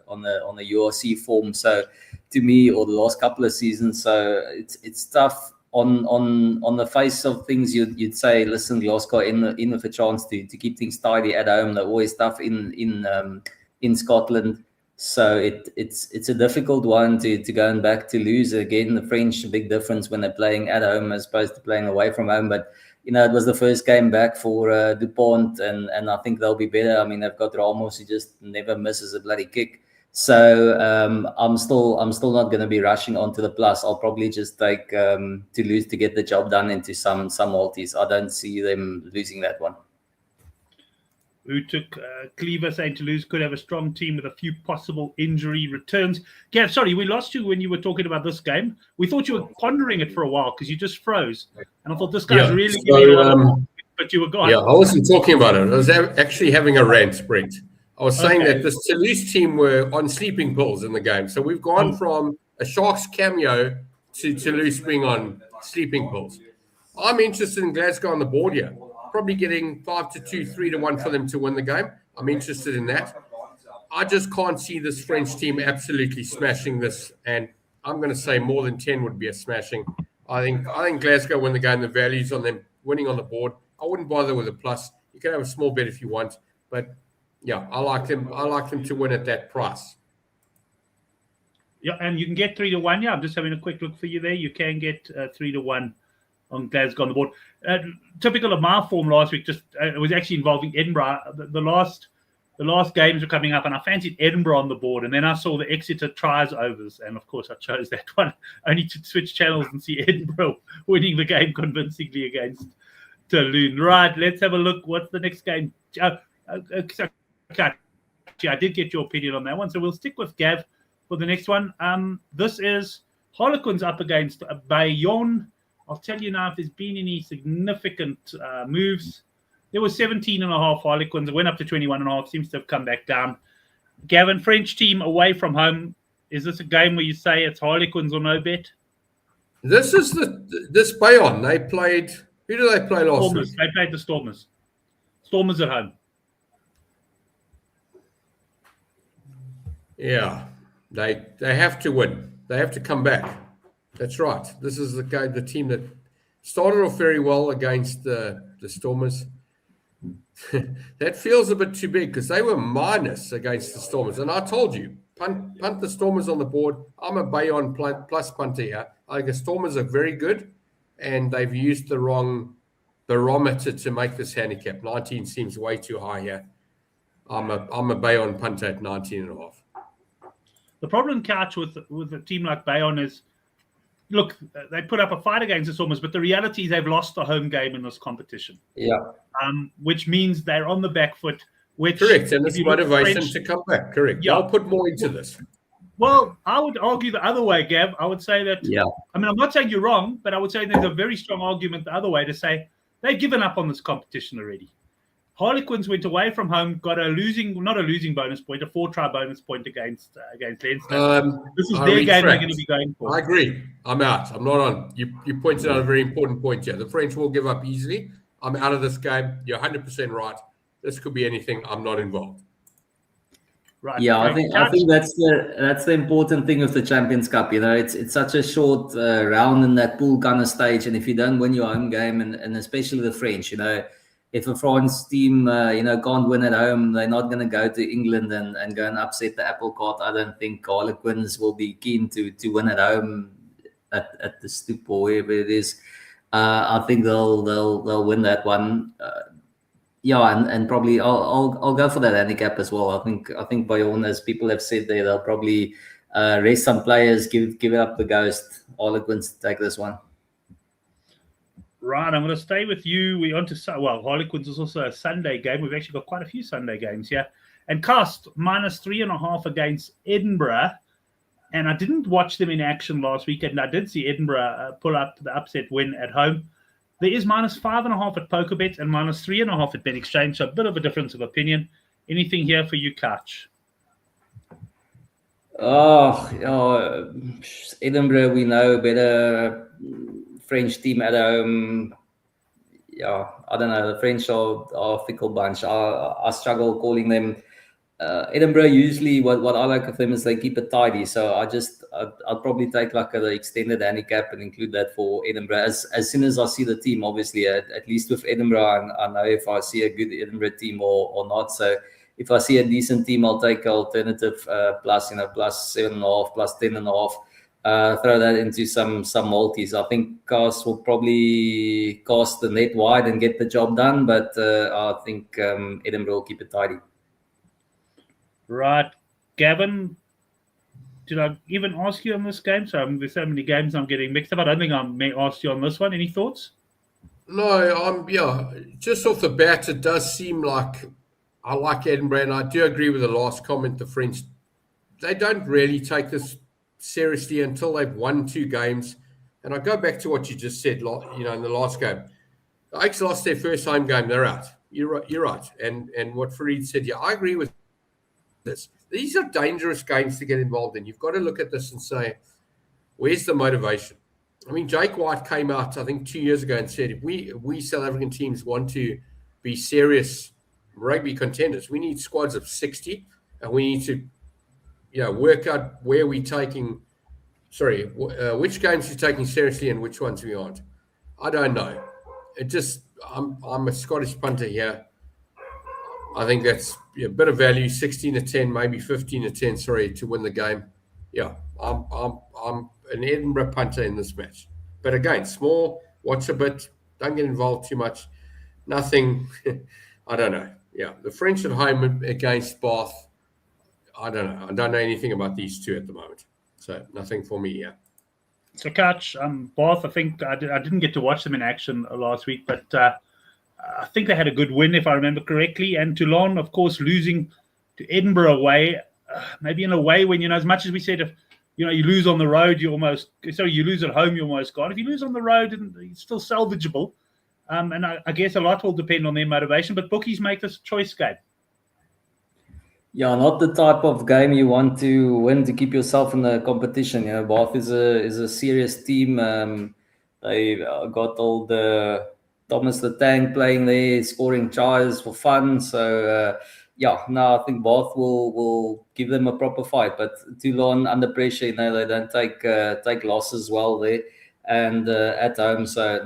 on the URC form. So to me, or the last couple of seasons, so it's tough. On the face of things, you'd say, listen, Glasgow in with a chance to keep things tidy at home. They're always tough in Scotland, so it's a difficult one to go and back to lose again. The French, a big difference when they're playing at home as opposed to playing away from home. But it was the first game back for Dupont, and I think they'll be better. I mean, they've got Ramos, who just never misses a bloody kick. So I'm still not going to be rushing onto the plus. I'll probably just take Toulouse to get the job done into some multis. I don't see them losing that one. Who took Cleaver saying Toulouse could have a strong team with a few possible injury returns. Gav, sorry, we lost you when you were talking about this game. We thought you were pondering it for a while because you just froze. And I thought this guy's really giving it but you were gone. Yeah, I wasn't talking about it. I was actually having a rant, Brent. I was saying that this Toulouse team were on sleeping pills in the game. So we've gone from a Sharks cameo to Toulouse being on sleeping pills. I'm interested in Glasgow on the board here. Probably getting 5-2, 3-1 for them to win the game. I'm interested in that. I just can't see this French team absolutely smashing this. And I'm going to say more than 10 would be a smashing. I think Glasgow win the game. The value's on them winning on the board. I wouldn't bother with a plus. You can have a small bet if you want, but yeah, I like them. I like them to win at that price. Yeah, and you can get 3-1. Yeah, I'm just having a quick look for you there. You can get 3-1 on Glasgow on the board. Typical of my form last week, it was actually involving Edinburgh. The last games were coming up, and I fancied Edinburgh on the board, and then I saw the Exeter tries overs, and of course I chose that one, only to switch channels and see Edinburgh winning the game convincingly against Toulouse. Right, let's have a look. What's the next game? I did get your opinion on that one, so we'll stick with Gav for the next one. This is Harlequins up against Bayonne. I'll tell you now if there's been any significant moves. There was 17.5 Harlequins. It went up to 21.5. Seems to have come back down. Gavin, French team away from home. Is this a game where you say it's Harlequins or no bet? This is this Bayonne. They played. Who did they play last week? They played the Stormers. Stormers at home. Yeah, they have to win. They have to come back. That's right. This is the team that started off very well against the Stormers. That feels a bit too big because they were minus against the Stormers. And I told you, punt the Stormers on the board. I'm a Bayonne plus punter here. I think the Stormers are very good, and they've used the wrong barometer to make this handicap. 19 seems way too high here. I'm a Bayonne punter at 19.5. The problem, Couch, with a team like Bayonne is, look, they put up a fight against the Stormers, but the reality is they've lost the home game in this competition. Yeah. Which means they're on the back foot. Correct, and it's motivation to come back. Correct. Yeah. I'll put more into this. Well, I would argue the other way, Gav. I would say that, I mean, I'm not saying you're wrong, but I would say there's a very strong argument the other way to say they've given up on this competition already. Harlequins went away from home, got not a losing bonus point, a 4-try bonus point against Leinster. This is their game they're going to be going for. I agree. I'm out. I'm not on. You pointed out a very important point here. The French will give up easily. I'm out of this game. You're 100% right. This could be anything. I'm not involved. Right. Yeah, I think that's the important thing of the Champions Cup. It's such a short round in that pool kind of stage, and if you don't win your home game, and especially the French, if a France team, can't win at home, they're not going to go to England and go and upset the apple cart. I don't think Harlequins will be keen to win at home at the Stoop or wherever it is. I think they'll win that one. And probably I'll go for that handicap as well. I think Bayonne, as people have said there, they'll probably rest some players, give it up the ghost. Harlequins take this one. Right, I'm going to stay with you. We're on to, Harlequins is also a Sunday game. We've actually got quite a few Sunday games here. And Cast, -3.5 against Edinburgh. And I didn't watch them in action last weekend. I did see Edinburgh pull up the upset win at home. There is -5.5 at PokerBet and -3.5 at BetExchange. So a bit of a difference of opinion. Anything here for you, Kach? Edinburgh, we know better. French team at home. Yeah, I don't know. The French are a fickle bunch. I struggle calling them. Edinburgh, usually what I like of them is they keep it tidy. So I'll probably take like the extended handicap and include that for Edinburgh. As soon as I see the team, obviously, at least with Edinburgh, I know if I see a good Edinburgh team or not. So if I see a decent team, I'll take an alternative plus 7.5, plus 10.5. Throw that into some multis. I think Cast will probably cast the net wide and get the job done, but I think Edinburgh will keep it tidy. Right. Gavin, did I even ask you on this game? So there's so many games I'm getting mixed up. I don't think I may ask you on this one. Any thoughts? No, just off the bat, it does seem like I like Edinburgh, and I do agree with the last comment. The French, they don't really take this seriously until they've won 2 games. And I go back to what you just said, in the last game. The Oaks lost their first home game, they're out. You're right. And what Fareed said, I agree with this. These are dangerous games to get involved in. You've got to look at this and say, where's the motivation? I mean, Jake White came out, I think, 2 years ago and said, if we South African teams want to be serious rugby contenders, we need squads of 60, and we need to work out where we're taking, which games you're taking seriously and which ones we aren't. I don't know. I'm a Scottish punter here. I think that's a bit of value, 16-10, maybe 15-10, to win the game. Yeah, I'm an Edinburgh punter in this match. But again, small, watch a bit, don't get involved too much. Nothing, I don't know. Yeah, the French at home against Bath, I don't know. I don't know anything about these two at the moment. So nothing for me here. So, Kach, Bath, I think I didn't get to watch them in action last week, but I think they had a good win, if I remember correctly. And Toulon, of course, losing to Edinburgh away, maybe in a way when, as much as we said, if you lose on the road, you lose at home, you almost got. If you lose on the road, it's still salvageable. And I guess a lot will depend on their motivation, but bookies make this a choice game. Yeah, not the type of game you want to win to keep yourself in the competition. Bath is a serious team. They got all the Thomas the Tank playing there, scoring tries for fun. So I think Bath will give them a proper fight. But Toulon under pressure, they don't take losses well there. And at home, so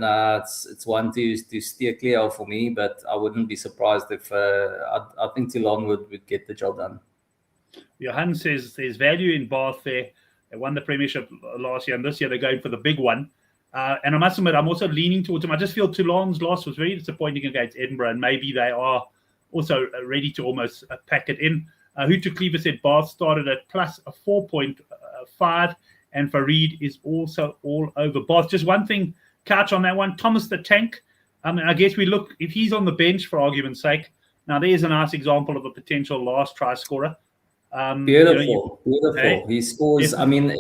it's one to steer clear of for me, but I wouldn't be surprised if I think Toulon would get the job done. Johan says there's value in Bath there. They won the Premiership last year, and this year they're going for the big one. And I must admit, I'm also leaning towards them. I just feel Toulon's loss was very disappointing against Edinburgh, and maybe they are also ready to almost pack it in. Hutu Cleaver said Bath started at plus a 4.5. And Fareed is also all over Bath. Just one thing, Couch, on that one. Thomas the Tank. I guess we look, if he's on the bench, for argument's sake. Now, there's a nice example of a potential last try scorer. Beautiful. He scores. I mean,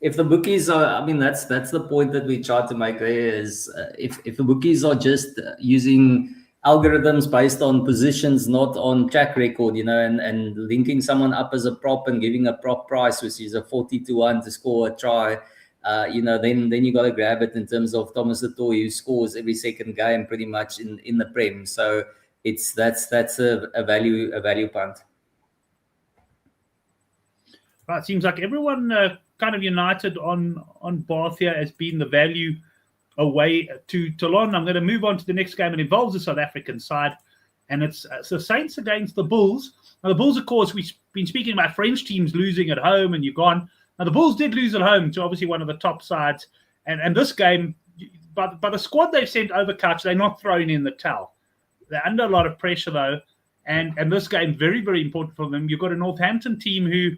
if the bookies are, that's the point that we try to make there is if the bookies are just using algorithms based on positions, not on track record, and linking someone up as a prop and giving a prop price, which is a 40-1 to score a try, then you got to grab it in terms of Thomas the Toy, who scores every second game pretty much in the Prem. So that's a value punt. Right, seems like everyone kind of united on Bath here as being the value away to Toulon. I'm going to move on to the next game. It involves the South African side, and it's the Saints against the Bulls. Now, the Bulls, of course, we've been speaking about French teams losing at home and Ugan. Now, the Bulls did lose at home to obviously one of the top sides. And this game, by the squad they've sent over Couch, they're not throwing in the towel. They're under a lot of pressure, though. And this game, very, very important for them. You've got a Northampton team who,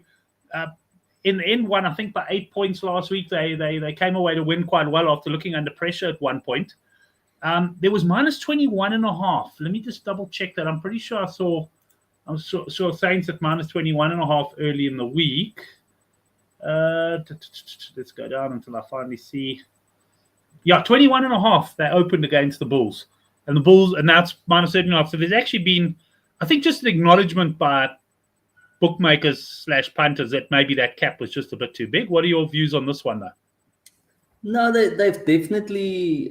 in the end, won, I think, by 8 points last week. They came away to win quite well after looking under pressure at one point. There was minus 21.5. Let me just double check that. I'm pretty sure I saw Saints at minus 21.5 early in the week. Let's go down until I finally see. Yeah, 21.5. They opened against the Bulls. And the Bulls, and now it's minus 13.5. So there's actually been, I think, just an acknowledgement by bookmakers / punters that maybe that cap was just a bit too big. What are your views on this one, though? No, they've definitely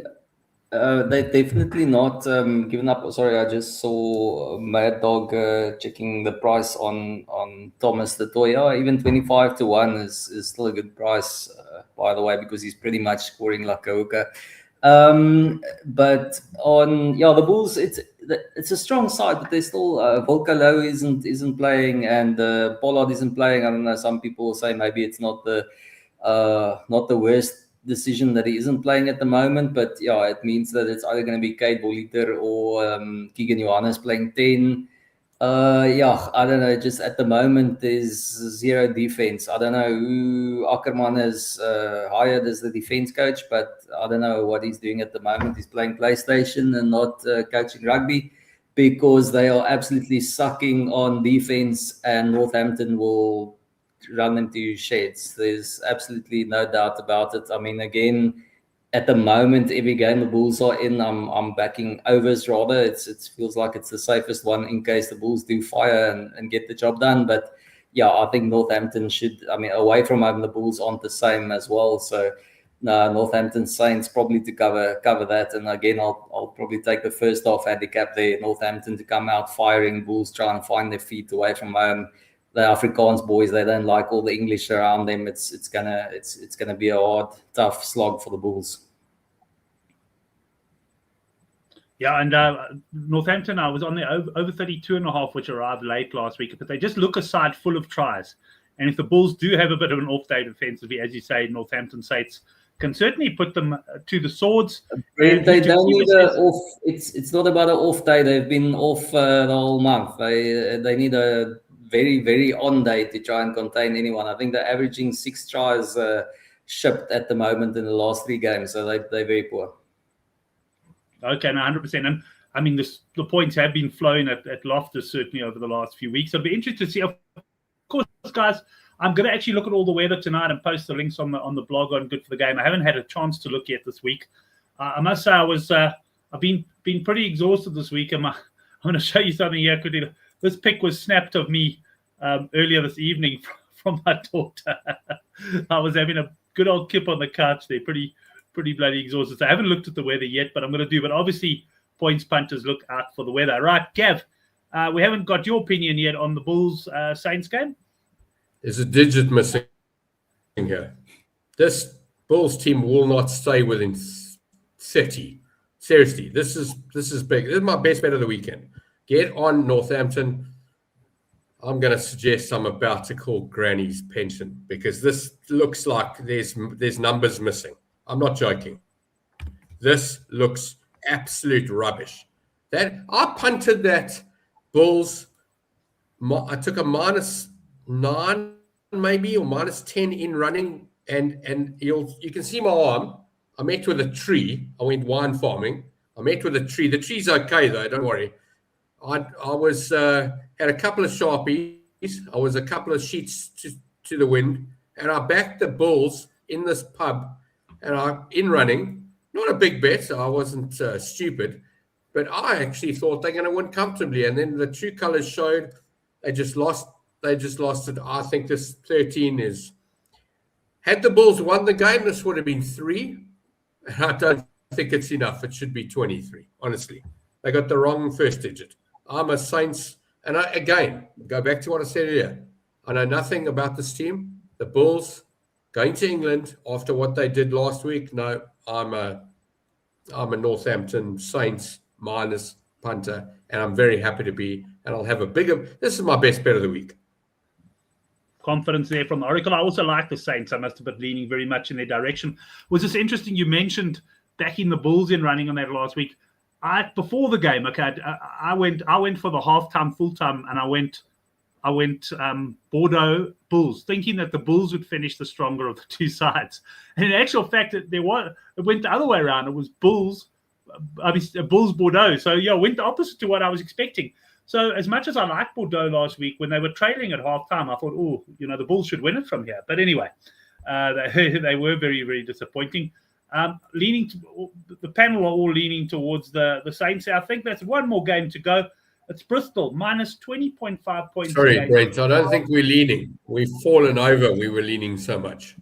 not given up. Sorry, I just saw Mad Dog checking the price on Thomas du Toit. Even 25-1 is still a good price, by the way, because he's pretty much scoring like a hooker. But on the Bulls, it's a strong side, but there's still Volcalo isn't playing, and Pollard isn't playing. I don't know. Some people will say maybe it's not the worst decision that he isn't playing at the moment, but yeah, it means that it's either going to be Kate Boliter or Keegan Johannes playing 10. I don't know. Just at the moment, there's zero defense. I don't know who Ackerman has hired as the defense coach, but I don't know what he's doing at the moment. He's playing PlayStation and not coaching rugby, because they are absolutely sucking on defense, and Northampton will run them to sheds. There's absolutely no doubt about it. I mean, again, at the moment, every game the Bulls are in, I'm backing overs rather. It feels like it's the safest one in case the Bulls do fire and get the job done. But yeah, I think Northampton should. I mean, away from home, the Bulls aren't the same as well. So no, Northampton Saints probably to cover that. And again, I'll probably take the first half handicap there. Northampton to come out firing, Bulls try and find their feet away from home. The Afrikaans boys, they don't like all the English around them. It's gonna be a hard, tough slog for the Bulls. Yeah, and Northampton, I was on the over 32.5, which arrived late last week, but they just look a side full of tries. And if the Bulls do have a bit of an off day defensively, as you say, Northampton Saints can certainly put them to the swords. They don't need an off. It's not about an off day. They've been off the whole month. They need a very, very on day to try and contain anyone. I think they're averaging 6 tries shipped at the moment in the last 3 games, so they're very poor. Okay, no, 100%. And I mean, the points have been flowing at Loftus certainly over the last few weeks. I'd be interested to see. Of course, guys, I'm going to actually look at all the weather tonight and post the links on the blog on Good for the Game. I haven't had a chance to look yet this week. I must say I've been pretty exhausted this week. I'm going to show you something here quickly. This pic was snapped of me earlier this evening from my daughter. I was having a good old kip on the couch there, pretty bloody exhausted. So I haven't looked at the weather yet, but I'm going to do. But obviously, points punters look out for the weather. Right, Gav, we haven't got your opinion yet on the Bulls Saints game. There's a digit missing here. This Bulls team will not stay within 30. Seriously, this is big. This is my best bet of the weekend. Get on Northampton. I'm going to suggest I'm about to call Granny's pension, because this looks like there's numbers missing. I'm not joking. This looks absolute rubbish. That I punted that Bulls. I took a -9 maybe or -10 in running, and you can see my arm. I met with a tree. I went wine farming. I met with a tree. The tree's okay though. Don't worry. I was had a couple of Sharpies. I was a couple of sheets to the wind, and I backed the Bulls in this pub, and in running. Not a big bet, so I wasn't stupid, but I actually thought they're going to win comfortably. And then the true colors showed they just lost. They just lost it. I think this 13 is. Had the Bulls won the game, this would have been 3. And I don't think it's enough. It should be 23. Honestly, they got the wrong first digit. I'm a Saints, and again go back to what I said earlier. I know nothing about this team. The Bulls going to England after what they did last week. No, I'm a I'm a Northampton Saints minus punter, and I'm very happy to be. And I'll have a bigger. This is my best bet of the week. Confidence there from the Oracle. I also like the Saints. I must have been leaning very much in their direction. Was this interesting? You mentioned backing the Bulls in running on that last week. Before the game, okay, I went for the halftime, full time, and I went Bordeaux Bulls, thinking that the Bulls would finish the stronger of the two sides. And in actual fact, it went the other way around. It was Bulls Bordeaux. So yeah, it went the opposite to what I was expecting. So as much as I liked Bordeaux last week, when they were trailing at halftime, I thought, oh, the Bulls should win it from here. But anyway, they were very, very disappointing. The panel are all leaning towards the Saints. I think that's one more game to go. It's Bristol, minus 20.5 points. Sorry, Brent, I don't think we're leaning. We've fallen over. We were leaning so much.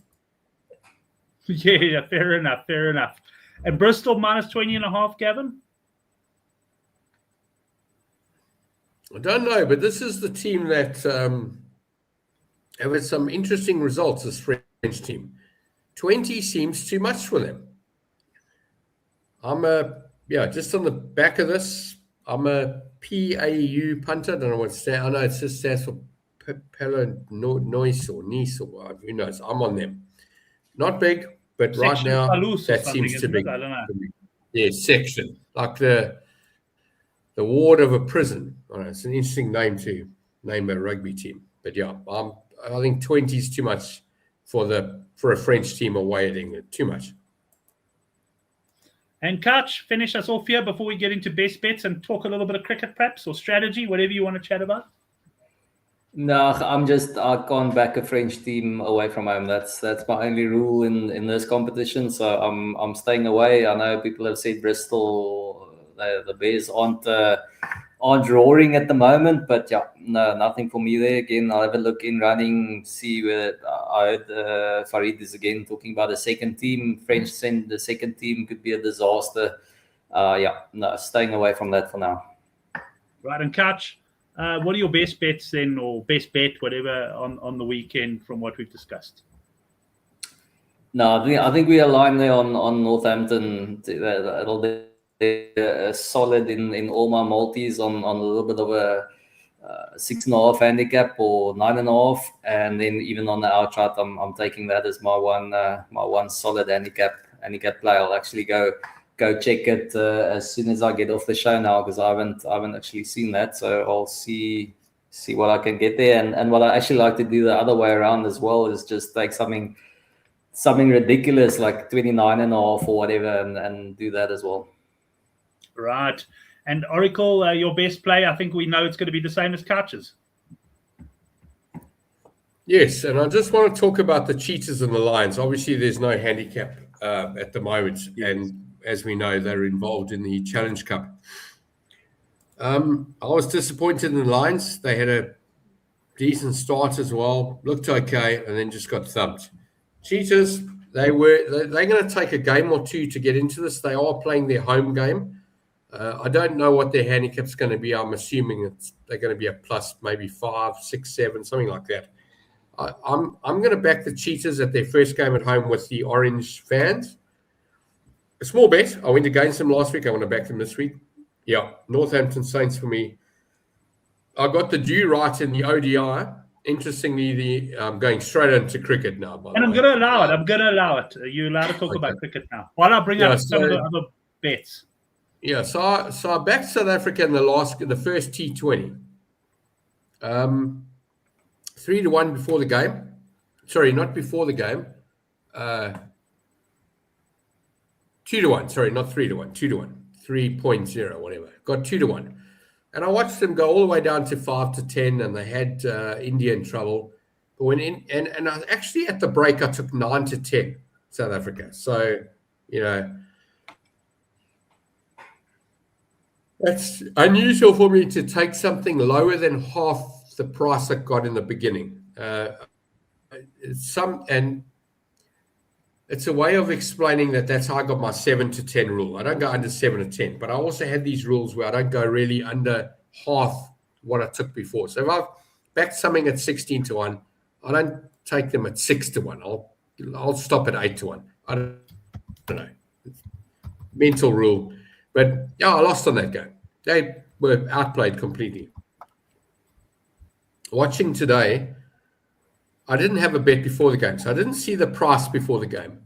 Yeah, fair enough. And Bristol, minus 20.5, Gavin? I don't know, but this is the team that have had some interesting results, this French team. 20 seems too much for them. Just on the back of this, I'm a PAU punter. I don't know what it stands. I know it just stands for Noise or Nice or who knows. I'm on them. Not big, but Section right now that seems too big. I don't know. Yeah, section like the ward of a prison. I know, it's an interesting name to name a rugby team. But yeah, I think 20 is too much for a French team away at England. Too much. And Kutch, finish us off here before we get into best bets and talk a little bit of cricket perhaps or strategy, whatever you want to chat about. No, I can't back a French team away from home. That's my only rule in this competition. So I'm staying away. I know people have said Bristol, the Bears aren't roaring at the moment, but yeah, no, nothing for me there. Again, I'll have a look in running, see where I heard Farid is again talking about a second team. French send the second team could be a disaster. Staying away from that for now. Right, and Kutch, what are your best bets then, or best bet, whatever, on the weekend from what we've discussed? No, I think we align there on Northampton. It'll be solid in all my multis on a little bit of a 6.5 handicap or 9.5, and then even on the outright, I'm taking that as my one solid handicap play. I'll actually go check it as soon as I get off the show now, because I haven't actually seen that. So I'll see what I can get there. And what I actually like to do the other way around as well is just take something ridiculous like 29.5 or whatever, and do that as well. Right. And Oracle, your best play, I think we know it's going to be the same as Kutch's. Yes, and I just want to talk about the Cheetahs and the Lions. Obviously, there's no handicap at the moment, and as we know, they're involved in the Challenge Cup. I was disappointed in the Lions. They had a decent start as well, looked okay, and then just got thumped. Cheetahs, they're going to take a game or two to get into this. They are playing their home game. I don't know what their handicap's going to be. I'm assuming they're going to be a plus maybe 5, 6, 7, something like that. I'm going to back the Cheetahs at their first game at home with the Orange fans. A small bet. I went against them last week. I want to back them this week. Yeah, Northampton Saints for me. I got the due right in the ODI. Interestingly, I'm going straight into cricket now. And I'm going to allow it. Are you allowed to talk about cricket now? While I bring up some of the other bets. Yeah, so I backed South Africa in the first T20. 3-1 before the game. Sorry, not before the game. 2-1. Sorry, not 3-1. 2-1. 3.0, whatever. Got 2-1. And I watched them go all the way down to 5-10, and they had India in trouble. But and I actually at the break I took 9-10 South Africa. So, that's unusual for me to take something lower than half the price I got in the beginning. It's a way of explaining that's how I got my 7-10 rule. I don't go under 7 or 10, but I also had these rules where I don't go really under half what I took before. So if I've backed something at 16-1, I don't take them at 6-1. I'll stop at 8-1. I don't know. mental rule. But yeah, I lost on that game. They were outplayed completely. Watching today, I didn't have a bet before the game, so I didn't see the price before the game.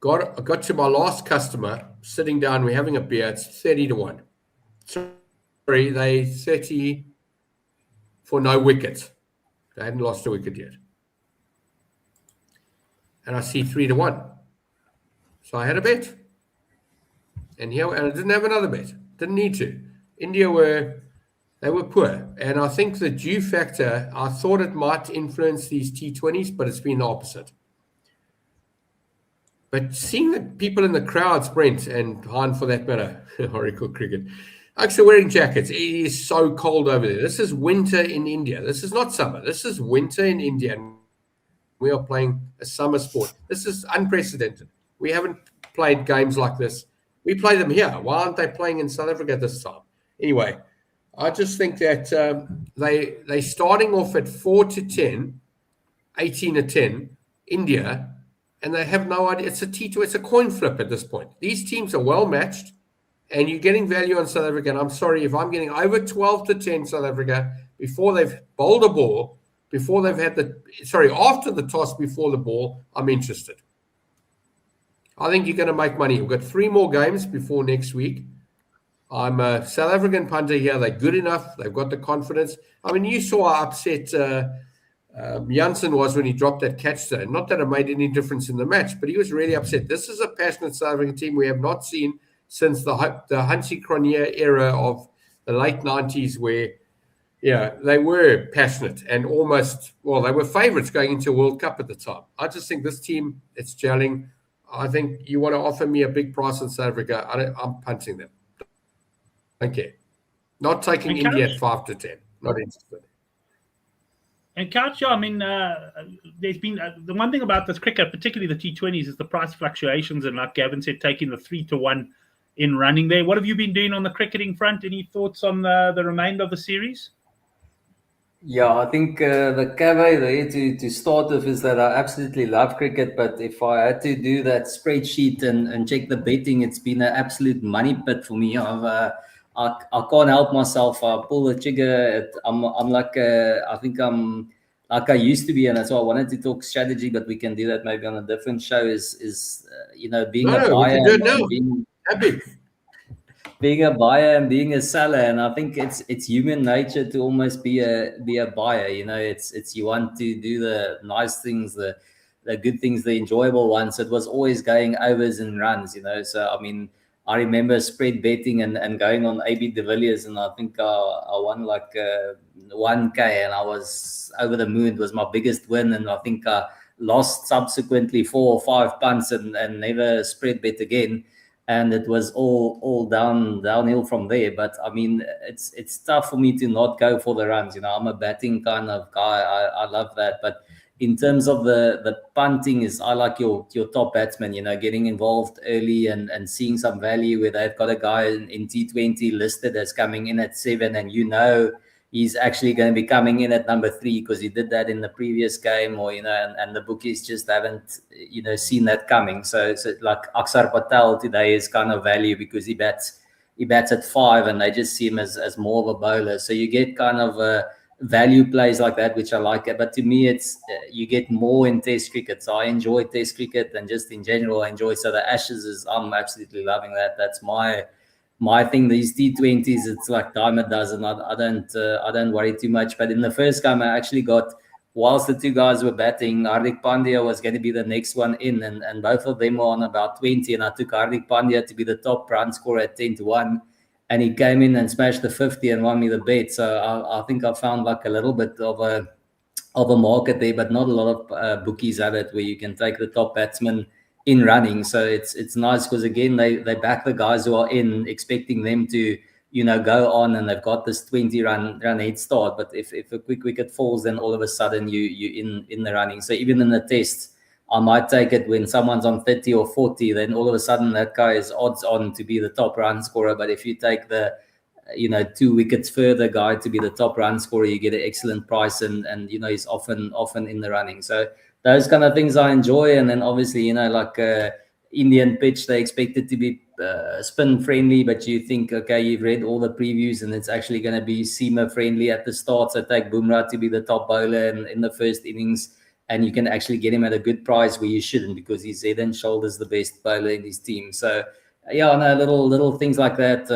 I got to my last customer, sitting down, we're having a beer, it's 30-1. Sorry, they 30 for no wicket. They hadn't lost a wicket yet. And I see 3-1. So I had a bet. And I didn't have another bet. Didn't need to. India were poor. And I think the due factor, I thought it might influence these T20s, but it's been the opposite. But seeing the people in the crowds, Brent and Han for that matter, Oracle Cricket, actually wearing jackets. It is so cold over there. This is winter in India. This is not summer. This is winter in India. And we are playing a summer sport. This is unprecedented. We haven't played games like this. We play them here. Why aren't they playing in South Africa this time? Anyway, I just think that they starting off at 4-10, 18-10, India, and they have no idea. It's a T2. It's a coin flip at this point. These teams are well matched, and you're getting value on South Africa. And I'm sorry if I'm getting over 12-10 South Africa before they've bowled a ball, before they've had after the toss, before the ball, I'm interested. I think you're going to make money. We've got 3 more games before next week. I'm a South African punter here. They're good enough. They've got the confidence. I mean, you saw how upset Janssen was when he dropped that catch there. Not that it made any difference in the match, but he was really upset. This is a passionate South African team we have not seen since the Hansie Cronje era of the late 90s, where they were passionate and they were favourites going into a World Cup at the time. I just think this team, it's gelling. I think you want to offer me a big price in South Africa, I'm punting them. Okay. Not taking India at 5-10. Not interested. And Couch, I mean, there's been the one thing about this cricket, particularly the T20s, is the price fluctuations. And like Gavin said, taking the 3-1 in running there. What have you been doing on the cricketing front? Any thoughts on the remainder of the series? Yeah, I think the caveat there to start with is that I absolutely love cricket, but if I had to do that spreadsheet and check the betting, it's been an absolute money pit for me. I can't help myself. I pull the trigger. I'm like I think I'm like I used to be, and that's why I wanted to talk strategy. But we can do that maybe on a different show. Is being a buyer being a buyer and being a seller, and I think it's human nature to almost be a buyer. It's you want to do the nice things, the good things, the enjoyable ones. So it was always going overs and runs. So I mean, I remember spread betting and going on AB de Villiers, and I think I won like 1K, and I was over the moon. It was my biggest win, and I think I lost subsequently 4 or 5 punts and never spread bet again. And it was all downhill from there. But I mean, it's tough for me to not go for the runs. I'm a batting kind of guy. I love that. But in terms of the punting, I like your top batsman, getting involved early and seeing some value where they've got a guy in T20 listed as coming in at 7, and he's actually going to be coming in at number 3 because he did that in the previous game, or and the bookies just haven't seen that coming. So like Akshar Patel today is kind of value because he bats at 5, and they just see him as more of a bowler. So you get kind of value plays like that, which I like. But to me, it's you get more in Test cricket. So I enjoy Test cricket, and just in general, I enjoy. So the Ashes I'm absolutely loving that. That's my thing. These T20s, it's like dime a dozen. I don't worry too much. But in the first game, I actually got, whilst the 2 guys were batting, Hardik Pandya was going to be the next one in, and both of them were on about 20, and I took Hardik Pandya to be the top run scorer at 10-1, and he came in and smashed the 50 and won me the bet. So I think I found like a little bit of a market there, but not a lot of bookies have it where you can take the top batsman in running. So it's nice because again they back the guys who are in, expecting them to go on, and they've got this 20 run head start. But if a quick wicket falls, then all of a sudden you in the running. So even in the Test, I might take it when someone's on 30 or 40, then all of a sudden that guy is odds on to be the top run scorer. But if you take the 2 wickets further guy to be the top run scorer, you get an excellent price, and he's often in the running. So those kind of things I enjoy. And then obviously, like Indian pitch, they expect it to be spin friendly, but you think, okay, you've read all the previews and it's actually going to be seamer friendly at the start. So take Bumrah to be the top bowler in the first innings, and you can actually get him at a good price where you shouldn't, because he's head and shoulders the best bowler in his team. So yeah, no, little things like that.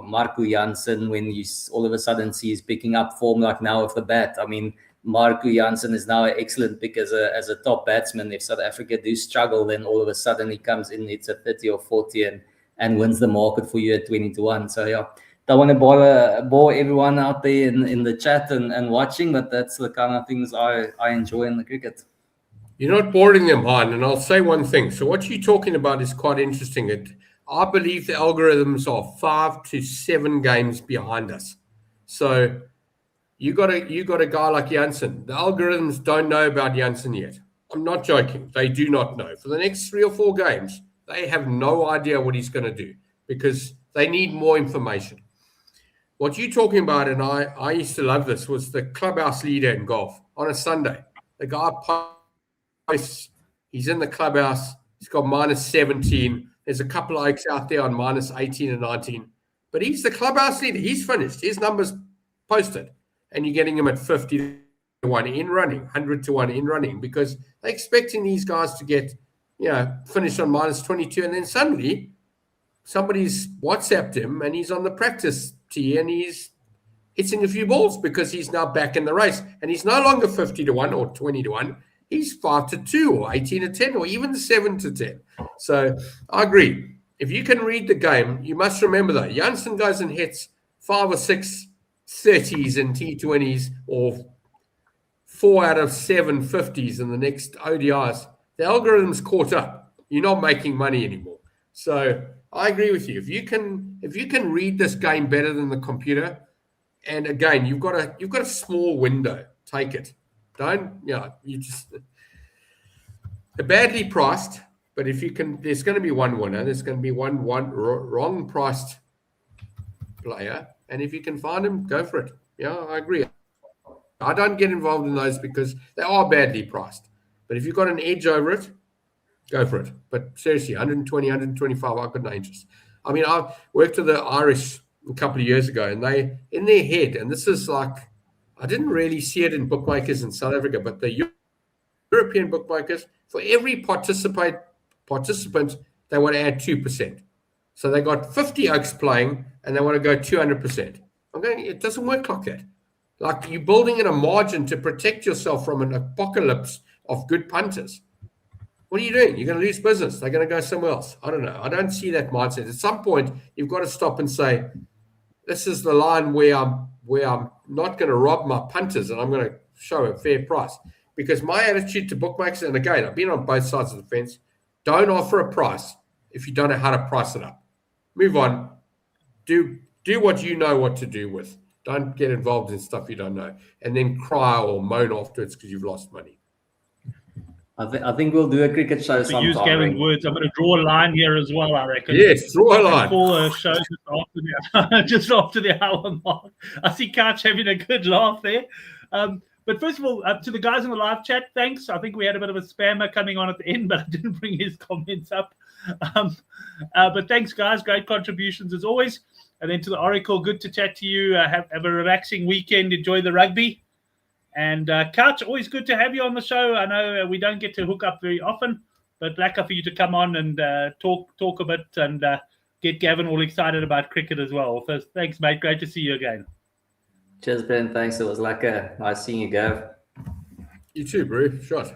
Marco Jansen, when you all of a sudden see he's picking up form like now off the bat. I mean, Marco Jansen is now an excellent pick as a top batsman. If South Africa do struggle, then all of a sudden he comes in, it's a 30 or 40 and wins the market for you at 20-1. So yeah, don't want to bore everyone out there in the chat and watching, but that's the kind of things I enjoy in the cricket. You're not boring them, Han, and I'll say one thing. So what you're talking about is quite interesting. I believe the algorithms are 5 to 7 games behind us. So you got a guy like Jansen. The algorithms don't know about Jansen yet. I'm not joking. They do not know. For the next 3 or 4 games, they have no idea what he's going to do because they need more information. What you're talking about, and I used to love this, was the clubhouse leader in golf on a Sunday. The guy posts, he's in the clubhouse, he's got -17. There's a couple of oaks out there on -18 and 19. But he's the clubhouse leader. He's finished. His number's posted. And you're getting him at 50-1 in running, 100-1 in running, because they're expecting these guys to get, finish on -22. And then suddenly somebody's WhatsApped him and he's on the practice tee and he's hitting a few balls because he's now back in the race. And he's no longer 50-1 or 20-1. He's 5-2 or 18-10 or even 7-10. So I agree. If you can read the game, you must remember that Jansen goes and hits 5 or 6 30s and T20s or 4 out of 7 50s in the next ODIs. The algorithm's caught up. You're not making money anymore. So I agree with you. If you can read this game better than the computer, and again, you've got a small window. Take it. Don't, you just, they're badly priced, but if you can, there's going to be one winner. There's going to be one wrong priced player. And if you can find him, go for it. Yeah, I agree. I don't get involved in those because they are badly priced. But if you've got an edge over it, go for it. But seriously, 120, 125, I've got no interest. I mean, I worked with the Irish a couple of years ago, and they, in their head, and this is like, I didn't really see it in bookmakers in South Africa, but the European bookmakers, for every participant, they want to add 2%. So they got 50 oaks playing, and they want to go 200%. I'm going, it doesn't work like that. Like, you're building in a margin to protect yourself from an apocalypse of good punters. What are you doing? You're going to lose business. They're going to go somewhere else. I don't know. I don't see that mindset. At some point, you've got to stop and say, this is the line where I'm not going to rob my punters and I'm going to show a fair price. Because my attitude to bookmakers, and again, I've been on both sides of the fence, don't offer a price if you don't know how to price it up. Move on. Do what you know what to do with. Don't get involved in stuff you don't know. And then cry or moan afterwards because you've lost money. I think we'll do a cricket show sometime. To use Gavin's words, I'm going to draw a line here as well, I reckon. Yes, draw a line. Call a show just after the hour mark. I see Couch having a good laugh there. But first of all, to the guys in the live chat, thanks. I think we had a bit of a spammer coming on at the end, but I didn't bring his comments up. But thanks, guys. Great contributions as always. And then to the Oracle, good to chat to you. Have a relaxing weekend. Enjoy the rugby. And Couch, always good to have you on the show. I know we don't get to hook up very often, but lekker for you to come on and talk a bit and get Gavin all excited about cricket as well. So thanks, mate. Great to see you again. Cheers, Ben. Thanks. It was lekker. Nice seeing you, Gav. You too, bro. Shot.